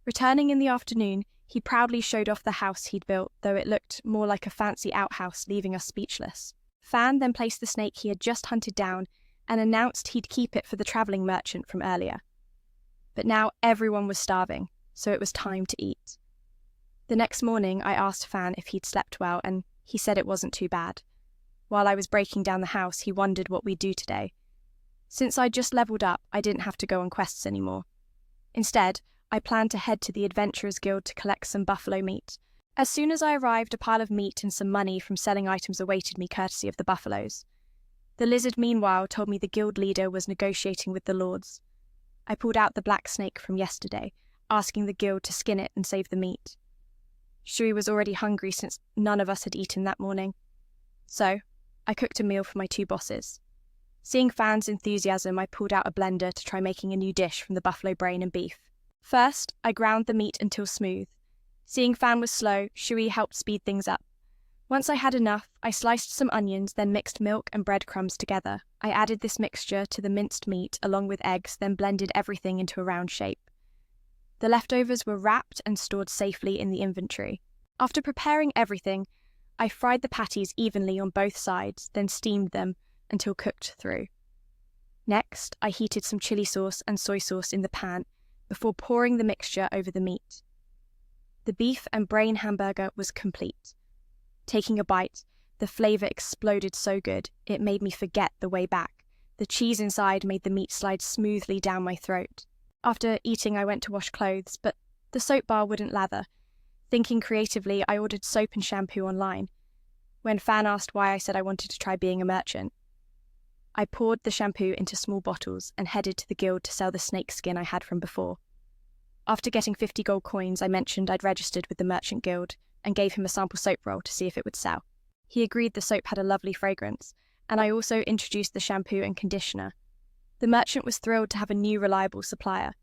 Returning in the afternoon, he proudly showed off the house he'd built, though it looked more like a fancy outhouse, leaving us speechless. Fan then placed the snake he had just hunted down and announced he'd keep it for the travelling merchant from earlier. But now everyone was starving, so it was time to eat. The next morning, I asked Fan if he'd slept well, and he said it wasn't too bad. While I was breaking down the house, he wondered what we'd do today. Since I'd just leveled up, I didn't have to go on quests anymore. Instead, I planned to head to the Adventurers Guild to collect some buffalo meat. As soon as I arrived, a pile of meat and some money from selling items awaited me courtesy of the buffaloes. The lizard, meanwhile, told me the guild leader was negotiating with the lords. I pulled out the black snake from yesterday, asking the guild to skin it and save the meat. Shui was already hungry since none of us had eaten that morning. So, I cooked a meal for my two bosses. Seeing Fan's enthusiasm, I pulled out a blender to try making a new dish from the buffalo brain and beef. First, I ground the meat until smooth. Seeing Fan was slow, Shui helped speed things up. Once I had enough, I sliced some onions, then mixed milk and breadcrumbs together. I added this mixture to the minced meat along with eggs, then blended everything into a round shape. The leftovers were wrapped and stored safely in the inventory. After preparing everything, I fried the patties evenly on both sides, then steamed them until cooked through. Next, I heated some chili sauce and soy sauce in the pan before pouring the mixture over the meat. The beef and brain hamburger was complete. Taking a bite, the flavour exploded so good, it made me forget the way back. The cheese inside made the meat slide smoothly down my throat. After eating, I went to wash clothes, but the soap bar wouldn't lather. Thinking creatively, I ordered soap and shampoo online. When Fan asked why, I said I wanted to try being a merchant. I poured the shampoo into small bottles and headed to the guild to sell the snake skin I had from before. After getting 50 gold coins, I mentioned I'd registered with the merchant guild and gave him a sample soap roll to see if it would sell. He agreed the soap had a lovely fragrance, and I also introduced the shampoo and conditioner. The merchant was thrilled to have a new reliable supplier.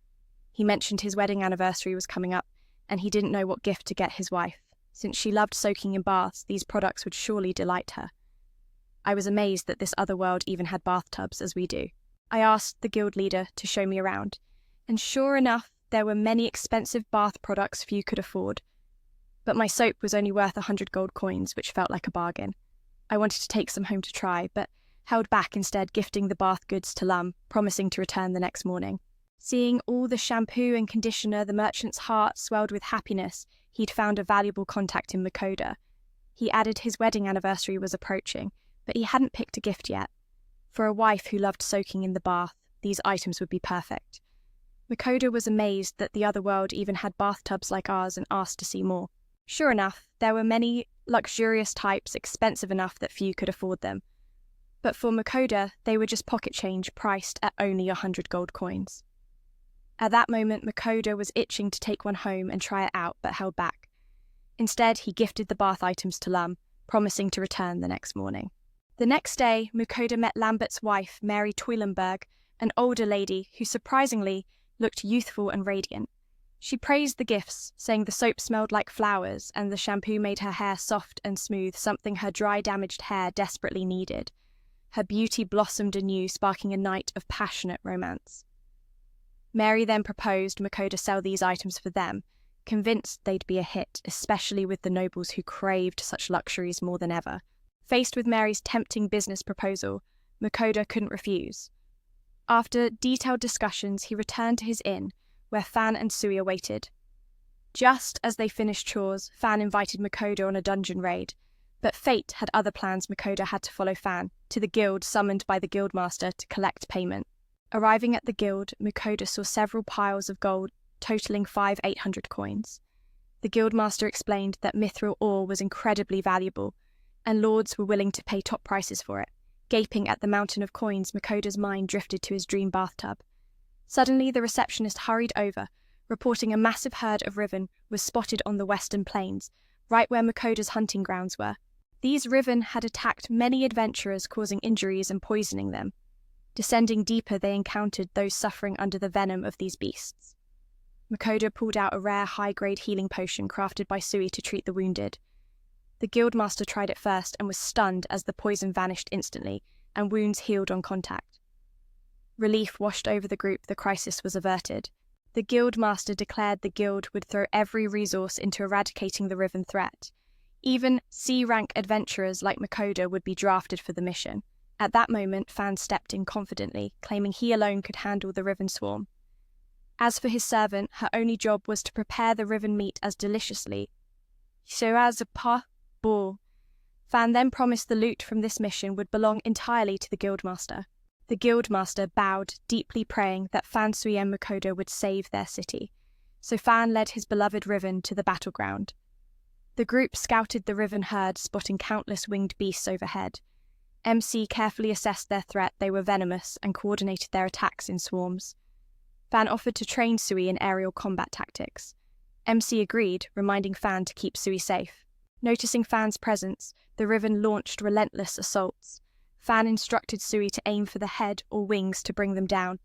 He mentioned his wedding anniversary was coming up, and he didn't know what gift to get his wife. Since she loved soaking in baths, these products would surely delight her. I was amazed that this other world even had bathtubs as we do. I asked the guild leader to show me around, and sure enough, there were many expensive bath products few could afford. But my soap was only worth 100 gold coins, which felt like a bargain. I wanted to take some home to try, but held back instead, gifting the bath goods to Lum, promising to return the next morning. Seeing all the shampoo and conditioner, the merchant's heart swelled with happiness. He'd found a valuable contact in Makoda. He added his wedding anniversary was approaching, but he hadn't picked a gift yet. For a wife who loved soaking in the bath, these items would be perfect. Makoda was amazed that the other world even had bathtubs like ours and asked to see more. Sure enough, there were many luxurious types, expensive enough that few could afford them. But for Makoda, they were just pocket change priced at only 100 gold coins. At that moment, Makoda was itching to take one home and try it out, but held back. Instead, he gifted the bath items to Lum, promising to return the next morning. The next day, Makoda met Lambert's wife, Mary Tweilenberg, an older lady who surprisingly looked youthful and radiant. She praised the gifts, saying the soap smelled like flowers and the shampoo made her hair soft and smooth, something her dry, damaged hair desperately needed. Her beauty blossomed anew, sparking a night of passionate romance. Mary then proposed Makoda sell these items for them, convinced they'd be a hit, especially with the nobles who craved such luxuries more than ever. Faced with Mary's tempting business proposal, Makoda couldn't refuse. After detailed discussions, he returned to his inn, where Fan and Sui awaited. Just as they finished chores, Fan invited Makoda on a dungeon raid, but fate had other plans. Makoda had to follow Fan to the guild summoned by the guildmaster to collect payment. Arriving at the guild, Makoda saw several piles of gold, totaling 800 coins. The guildmaster explained that mithril ore was incredibly valuable, and lords were willing to pay top prices for it. Gaping at the mountain of coins, Makoda's mind drifted to his dream bathtub. Suddenly, the receptionist hurried over, reporting a massive herd of Riven was spotted on the western plains, right where Makoda's hunting grounds were. These Riven had attacked many adventurers, causing injuries and poisoning them. Descending deeper, they encountered those suffering under the venom of these beasts. Makoda pulled out a rare high-grade healing potion crafted by Sui to treat the wounded. The guildmaster tried it first and was stunned as the poison vanished instantly, and wounds healed on contact. Relief washed over the group. The crisis was averted. The guildmaster declared the guild would throw every resource into eradicating the Riven threat. Even C-rank adventurers like Makoda would be drafted for the mission. At that moment, Fan stepped in confidently, claiming he alone could handle the Riven swarm. As for his servant, her only job was to prepare the Riven meat as deliciously as a possible. Fan then promised the loot from this mission would belong entirely to the guildmaster. The guildmaster bowed, deeply praying that Fan, Sui and Makoda would save their city. So Fan led his beloved Riven to the battleground. The group scouted the Riven herd, spotting countless winged beasts overhead. MC carefully assessed their threat. They were venomous and coordinated their attacks in swarms. Fan offered to train Sui in aerial combat tactics. MC agreed, reminding Fan to keep Sui safe. Noticing Fan's presence, the Riven launched relentless assaults. Fan instructed Sui to aim for the head or wings to bring them down.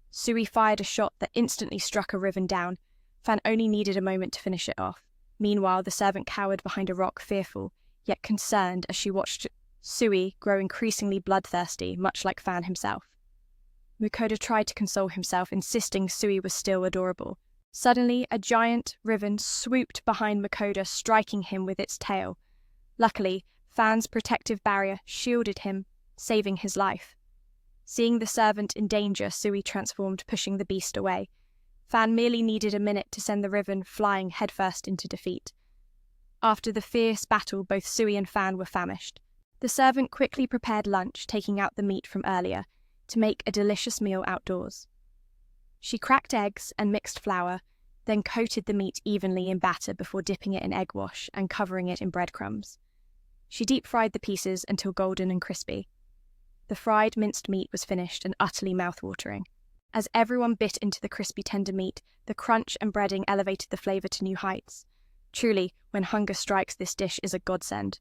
Sui fired a shot that instantly struck a Riven down. Fan only needed a moment to finish it off. Meanwhile, the servant cowered behind a rock, fearful, yet concerned as she watched Sui grow increasingly bloodthirsty, much like Fan himself. Makoda tried to console himself, insisting Sui was still adorable. Suddenly, a giant Riven swooped behind Makoda, striking him with its tail. Luckily, Fan's protective barrier shielded him, saving his life. Seeing the servant in danger, Sui transformed, pushing the beast away. Fan merely needed a minute to send the Riven flying headfirst into defeat. After the fierce battle, both Sui and Fan were famished. The servant quickly prepared lunch, taking out the meat from earlier, to make a delicious meal outdoors. She cracked eggs and mixed flour, then coated the meat evenly in batter before dipping it in egg wash and covering it in breadcrumbs. She deep-fried the pieces until golden and crispy. The fried minced meat was finished and utterly mouth-watering. As everyone bit into the crispy tender meat, the crunch and breading elevated the flavour to new heights. Truly, when hunger strikes, this dish is a godsend.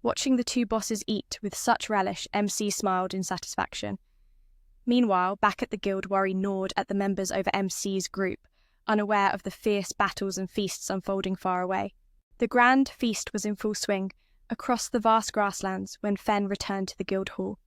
Watching the two bosses eat with such relish, MC smiled in satisfaction. Meanwhile, back at the guild, Worry gnawed at the members over MC's group, unaware of the fierce battles and feasts unfolding far away. The grand feast was in full swing, across the vast grasslands, when Fen returned to the guild hall.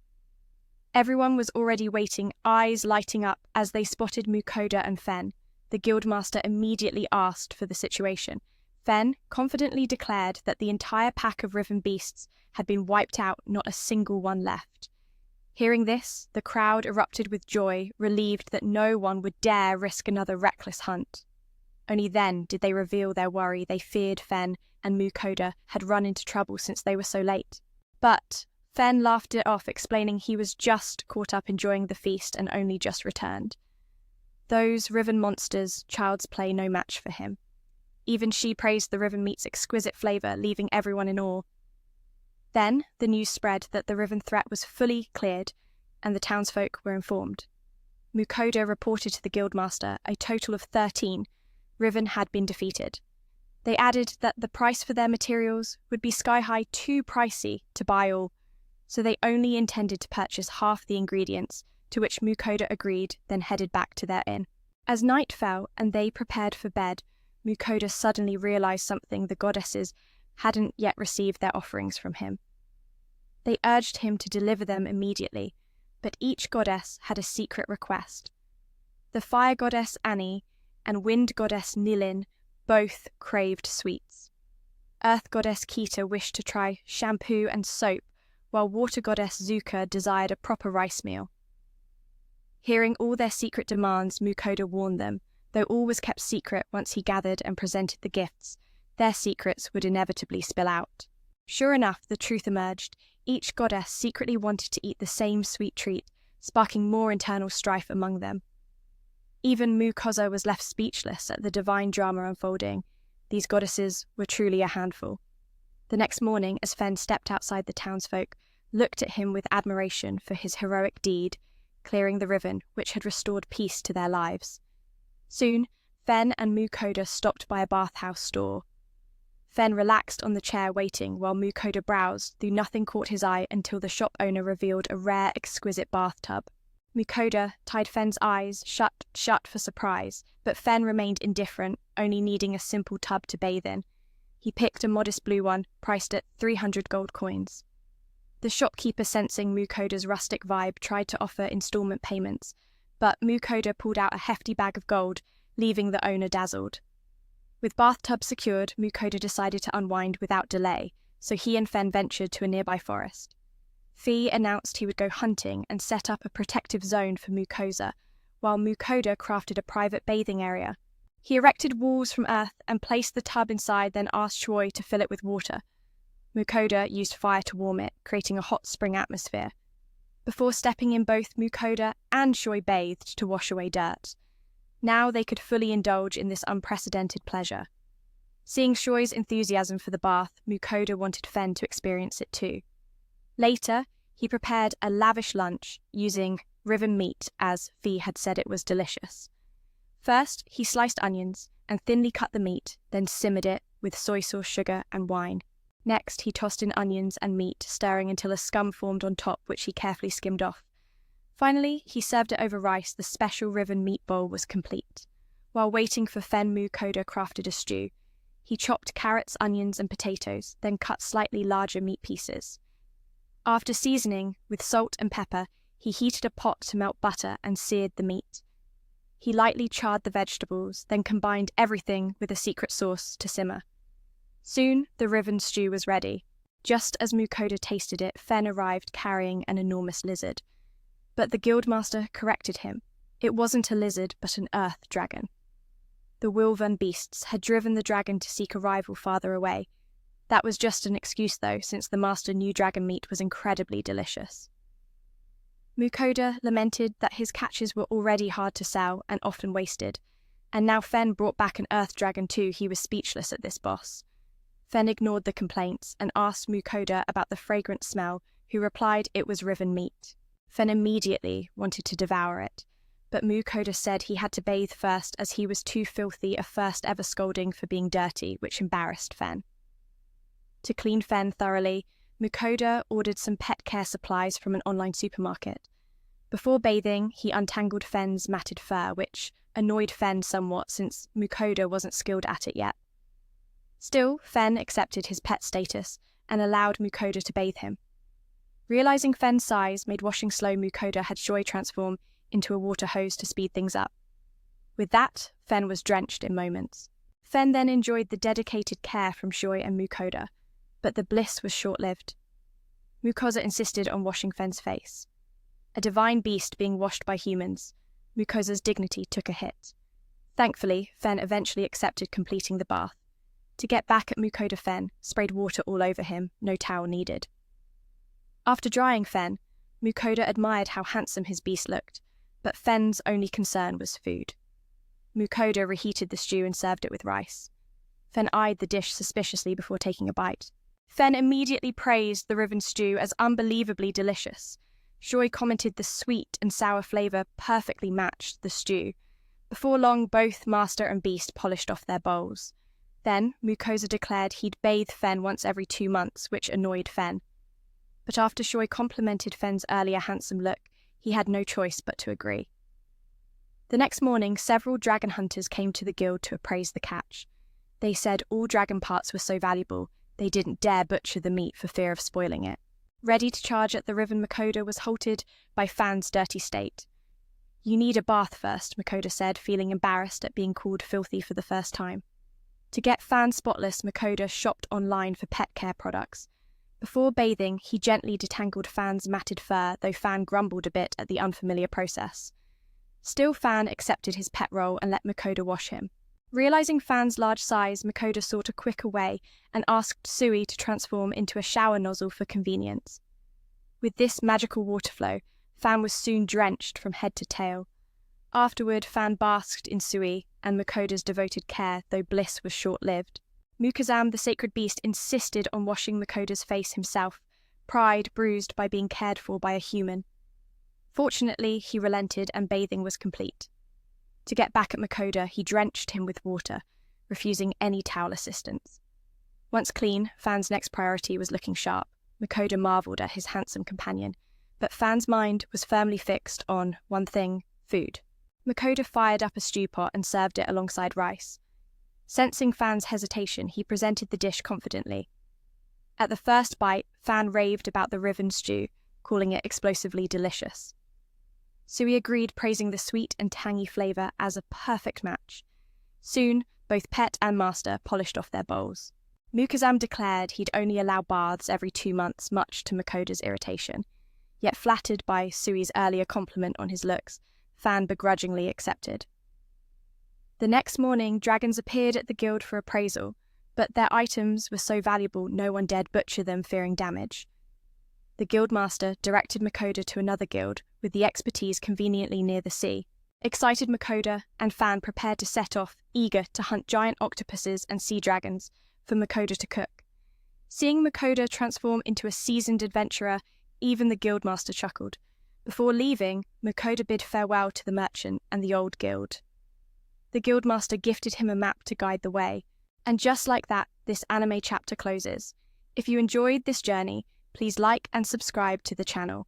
Everyone was already waiting, eyes lighting up as they spotted Mukoda and Fen. The guildmaster immediately asked for the situation. Fen confidently declared that the entire pack of riven beasts had been wiped out, not a single one left. Hearing this, the crowd erupted with joy, relieved that no one would dare risk another reckless hunt. Only then did they reveal their worry. They feared Fen and Mukoda had run into trouble since they were so late. But Fen laughed it off, explaining he was just caught up enjoying the feast and only just returned. Those riven monsters, child's play no match for him. Even she praised the riven meat's exquisite flavour, leaving everyone in awe. Then the news spread that the riven threat was fully cleared, and the townsfolk were informed. Mukoda reported to the guildmaster a total of 13 riven had been defeated. They added that the price for their materials would be sky-high too pricey to buy all, so they only intended to purchase half the ingredients, to which Mukoda agreed, then headed back to their inn. As night fell and they prepared for bed, Mukoda suddenly realised something: the goddesses hadn't yet received their offerings from him. They urged him to deliver them immediately, but each goddess had a secret request. The fire goddess Annie and wind goddess Nilin both craved sweets. Earth goddess Kita wished to try shampoo and soap, while water goddess Zuka desired a proper rice meal. Hearing all their secret demands, Mukoda warned them. Though all was kept secret once he gathered and presented the gifts, their secrets would inevitably spill out. Sure enough, the truth emerged. Each goddess secretly wanted to eat the same sweet treat, sparking more internal strife among them. Even Mukoza was left speechless at the divine drama unfolding. These goddesses were truly a handful. The next morning, as Fen stepped outside, the townsfolk looked at him with admiration for his heroic deed, clearing the riven, which had restored peace to their lives. Soon, Fen and Mukoda stopped by a bathhouse store. Fen relaxed on the chair waiting, while Mukoda browsed, though nothing caught his eye until the shop owner revealed a rare, exquisite bathtub. Mukoda tied Fen's eyes shut for surprise, but Fen remained indifferent, only needing a simple tub to bathe in. He picked a modest blue one, priced at 300 gold coins. The shopkeeper, sensing Mukoda's rustic vibe, tried to offer installment payments, but Mukoda pulled out a hefty bag of gold, leaving the owner dazzled. With bathtub secured, Mukoda decided to unwind without delay, so he and Fen ventured to a nearby forest. Fee announced he would go hunting and set up a protective zone for Mukosa, while Mukoda crafted a private bathing area. He erected walls from earth and placed the tub inside, then asked Shui to fill it with water. Mukoda used fire to warm it, creating a hot spring atmosphere. Before stepping in, both Mukoda and Shui bathed to wash away dirt. Now they could fully indulge in this unprecedented pleasure. Seeing Shui's enthusiasm for the bath, Mukoda wanted Fen to experience it too. Later, he prepared a lavish lunch using riven meat, as Fee had said it was delicious. First, he sliced onions and thinly cut the meat, then simmered it with soy sauce, sugar, and wine. Next, he tossed in onions and meat, stirring until a scum formed on top, which he carefully skimmed off. Finally, he served it over rice. The special riven meat bowl was complete. While waiting for Fen, Mukoda crafted a stew. He chopped carrots, onions, and potatoes, then cut slightly larger meat pieces. After seasoning with salt and pepper, he heated a pot to melt butter and seared the meat. He lightly charred the vegetables, then combined everything with a secret sauce to simmer. Soon, the riven stew was ready. Just as Mukoda tasted it, Fen arrived carrying an enormous lizard. But the guildmaster corrected him. It wasn't a lizard, but an earth dragon. The Wilvan beasts had driven the dragon to seek a rival farther away. That was just an excuse, though, since the master knew dragon meat was incredibly delicious. Mukoda lamented that his catches were already hard to sell and often wasted, and now Fen brought back an earth dragon too. He was speechless at this boss. Fen ignored the complaints and asked Mukoda about the fragrant smell, who replied it was riven meat. Fen immediately wanted to devour it, but Mukoda said he had to bathe first as he was too filthy a first ever scolding for being dirty, which embarrassed Fen. To clean Fen thoroughly, Mukoda ordered some pet care supplies from an online supermarket. Before bathing, he untangled Fen's matted fur, which annoyed Fen somewhat since Mukoda wasn't skilled at it yet. Still, Fen accepted his pet status and allowed Mukoda to bathe him. Realizing Fen's size made washing slow Mukoda had Joy transform into a water hose to speed things up. With that, Fen was drenched in moments. Fen then enjoyed the dedicated care from Joy and Mukoda, but the bliss was short-lived. Mukosa insisted on washing Fen's face. A divine beast being washed by humans, Mukosa's dignity took a hit. Thankfully, Fen eventually accepted completing the bath. To get back at Mukoda, Fen sprayed water all over him, no towel needed. After drying Fen, Mukoda admired how handsome his beast looked, but Fen's only concern was food. Mukoda reheated the stew and served it with rice. Fen eyed the dish suspiciously before taking a bite. Fen immediately praised the riven stew as unbelievably delicious. Joy commented the sweet and sour flavour perfectly matched the stew. Before long, both master and beast polished off their bowls. Then, Mukosa declared he'd bathe Fen once every 2 months, which annoyed Fen. But after Joy complimented Fen's earlier handsome look, he had no choice but to agree. The next morning, several dragon hunters came to the guild to appraise the catch. They said all dragon parts were so valuable, they didn't dare butcher the meat for fear of spoiling it. Ready to charge at the riven, Mukoda was halted by Fan's dirty state. "You need a bath first," Mukoda said, feeling embarrassed at being called filthy for the first time. To get Fan spotless, Mukoda shopped online for pet care products. Before bathing, he gently detangled Fan's matted fur, though Fan grumbled a bit at the unfamiliar process. Still, Fan accepted his pet role and let Mukoda wash him. Realizing Fan's large size, Mukoda sought a quicker way and asked Sui to transform into a shower nozzle for convenience. With this magical water flow, Fan was soon drenched from head to tail. Afterward, Fan basked in Sui and Mukoda's devoted care, though bliss was short-lived. Mukazam, the sacred beast, insisted on washing Mukoda's face himself, pride bruised by being cared for by a human. Fortunately, he relented and bathing was complete. To get back at Mukoda, he drenched him with water, refusing any towel assistance. Once clean, Fan's next priority was looking sharp. Mukoda marvelled at his handsome companion, but Fan's mind was firmly fixed on one thing: food. Mukoda fired up a stew pot and served it alongside rice. Sensing Fan's hesitation, he presented the dish confidently. At the first bite, Fan raved about the riven stew, calling it explosively delicious. Sui agreed, praising the sweet and tangy flavour as a perfect match. Soon, both pet and master polished off their bowls. Mukazam declared he'd only allow baths every 2 months, much to Mukoda's irritation. Yet flattered by Sui's earlier compliment on his looks, Fan begrudgingly accepted. The next morning, dragons appeared at the guild for appraisal, but their items were so valuable no one dared butcher them, fearing damage. The guildmaster directed Mukoda to another guild, with the expertise conveniently near the sea. Excited, Mukoda and Fan prepared to set off, eager to hunt giant octopuses and sea dragons for Mukoda to cook. Seeing Mukoda transform into a seasoned adventurer, even the guildmaster chuckled. Before leaving, Mukoda bid farewell to the merchant and the old guild. The guildmaster gifted him a map to guide the way, and just like that, this anime chapter closes. If you enjoyed this journey, please like and subscribe to the channel.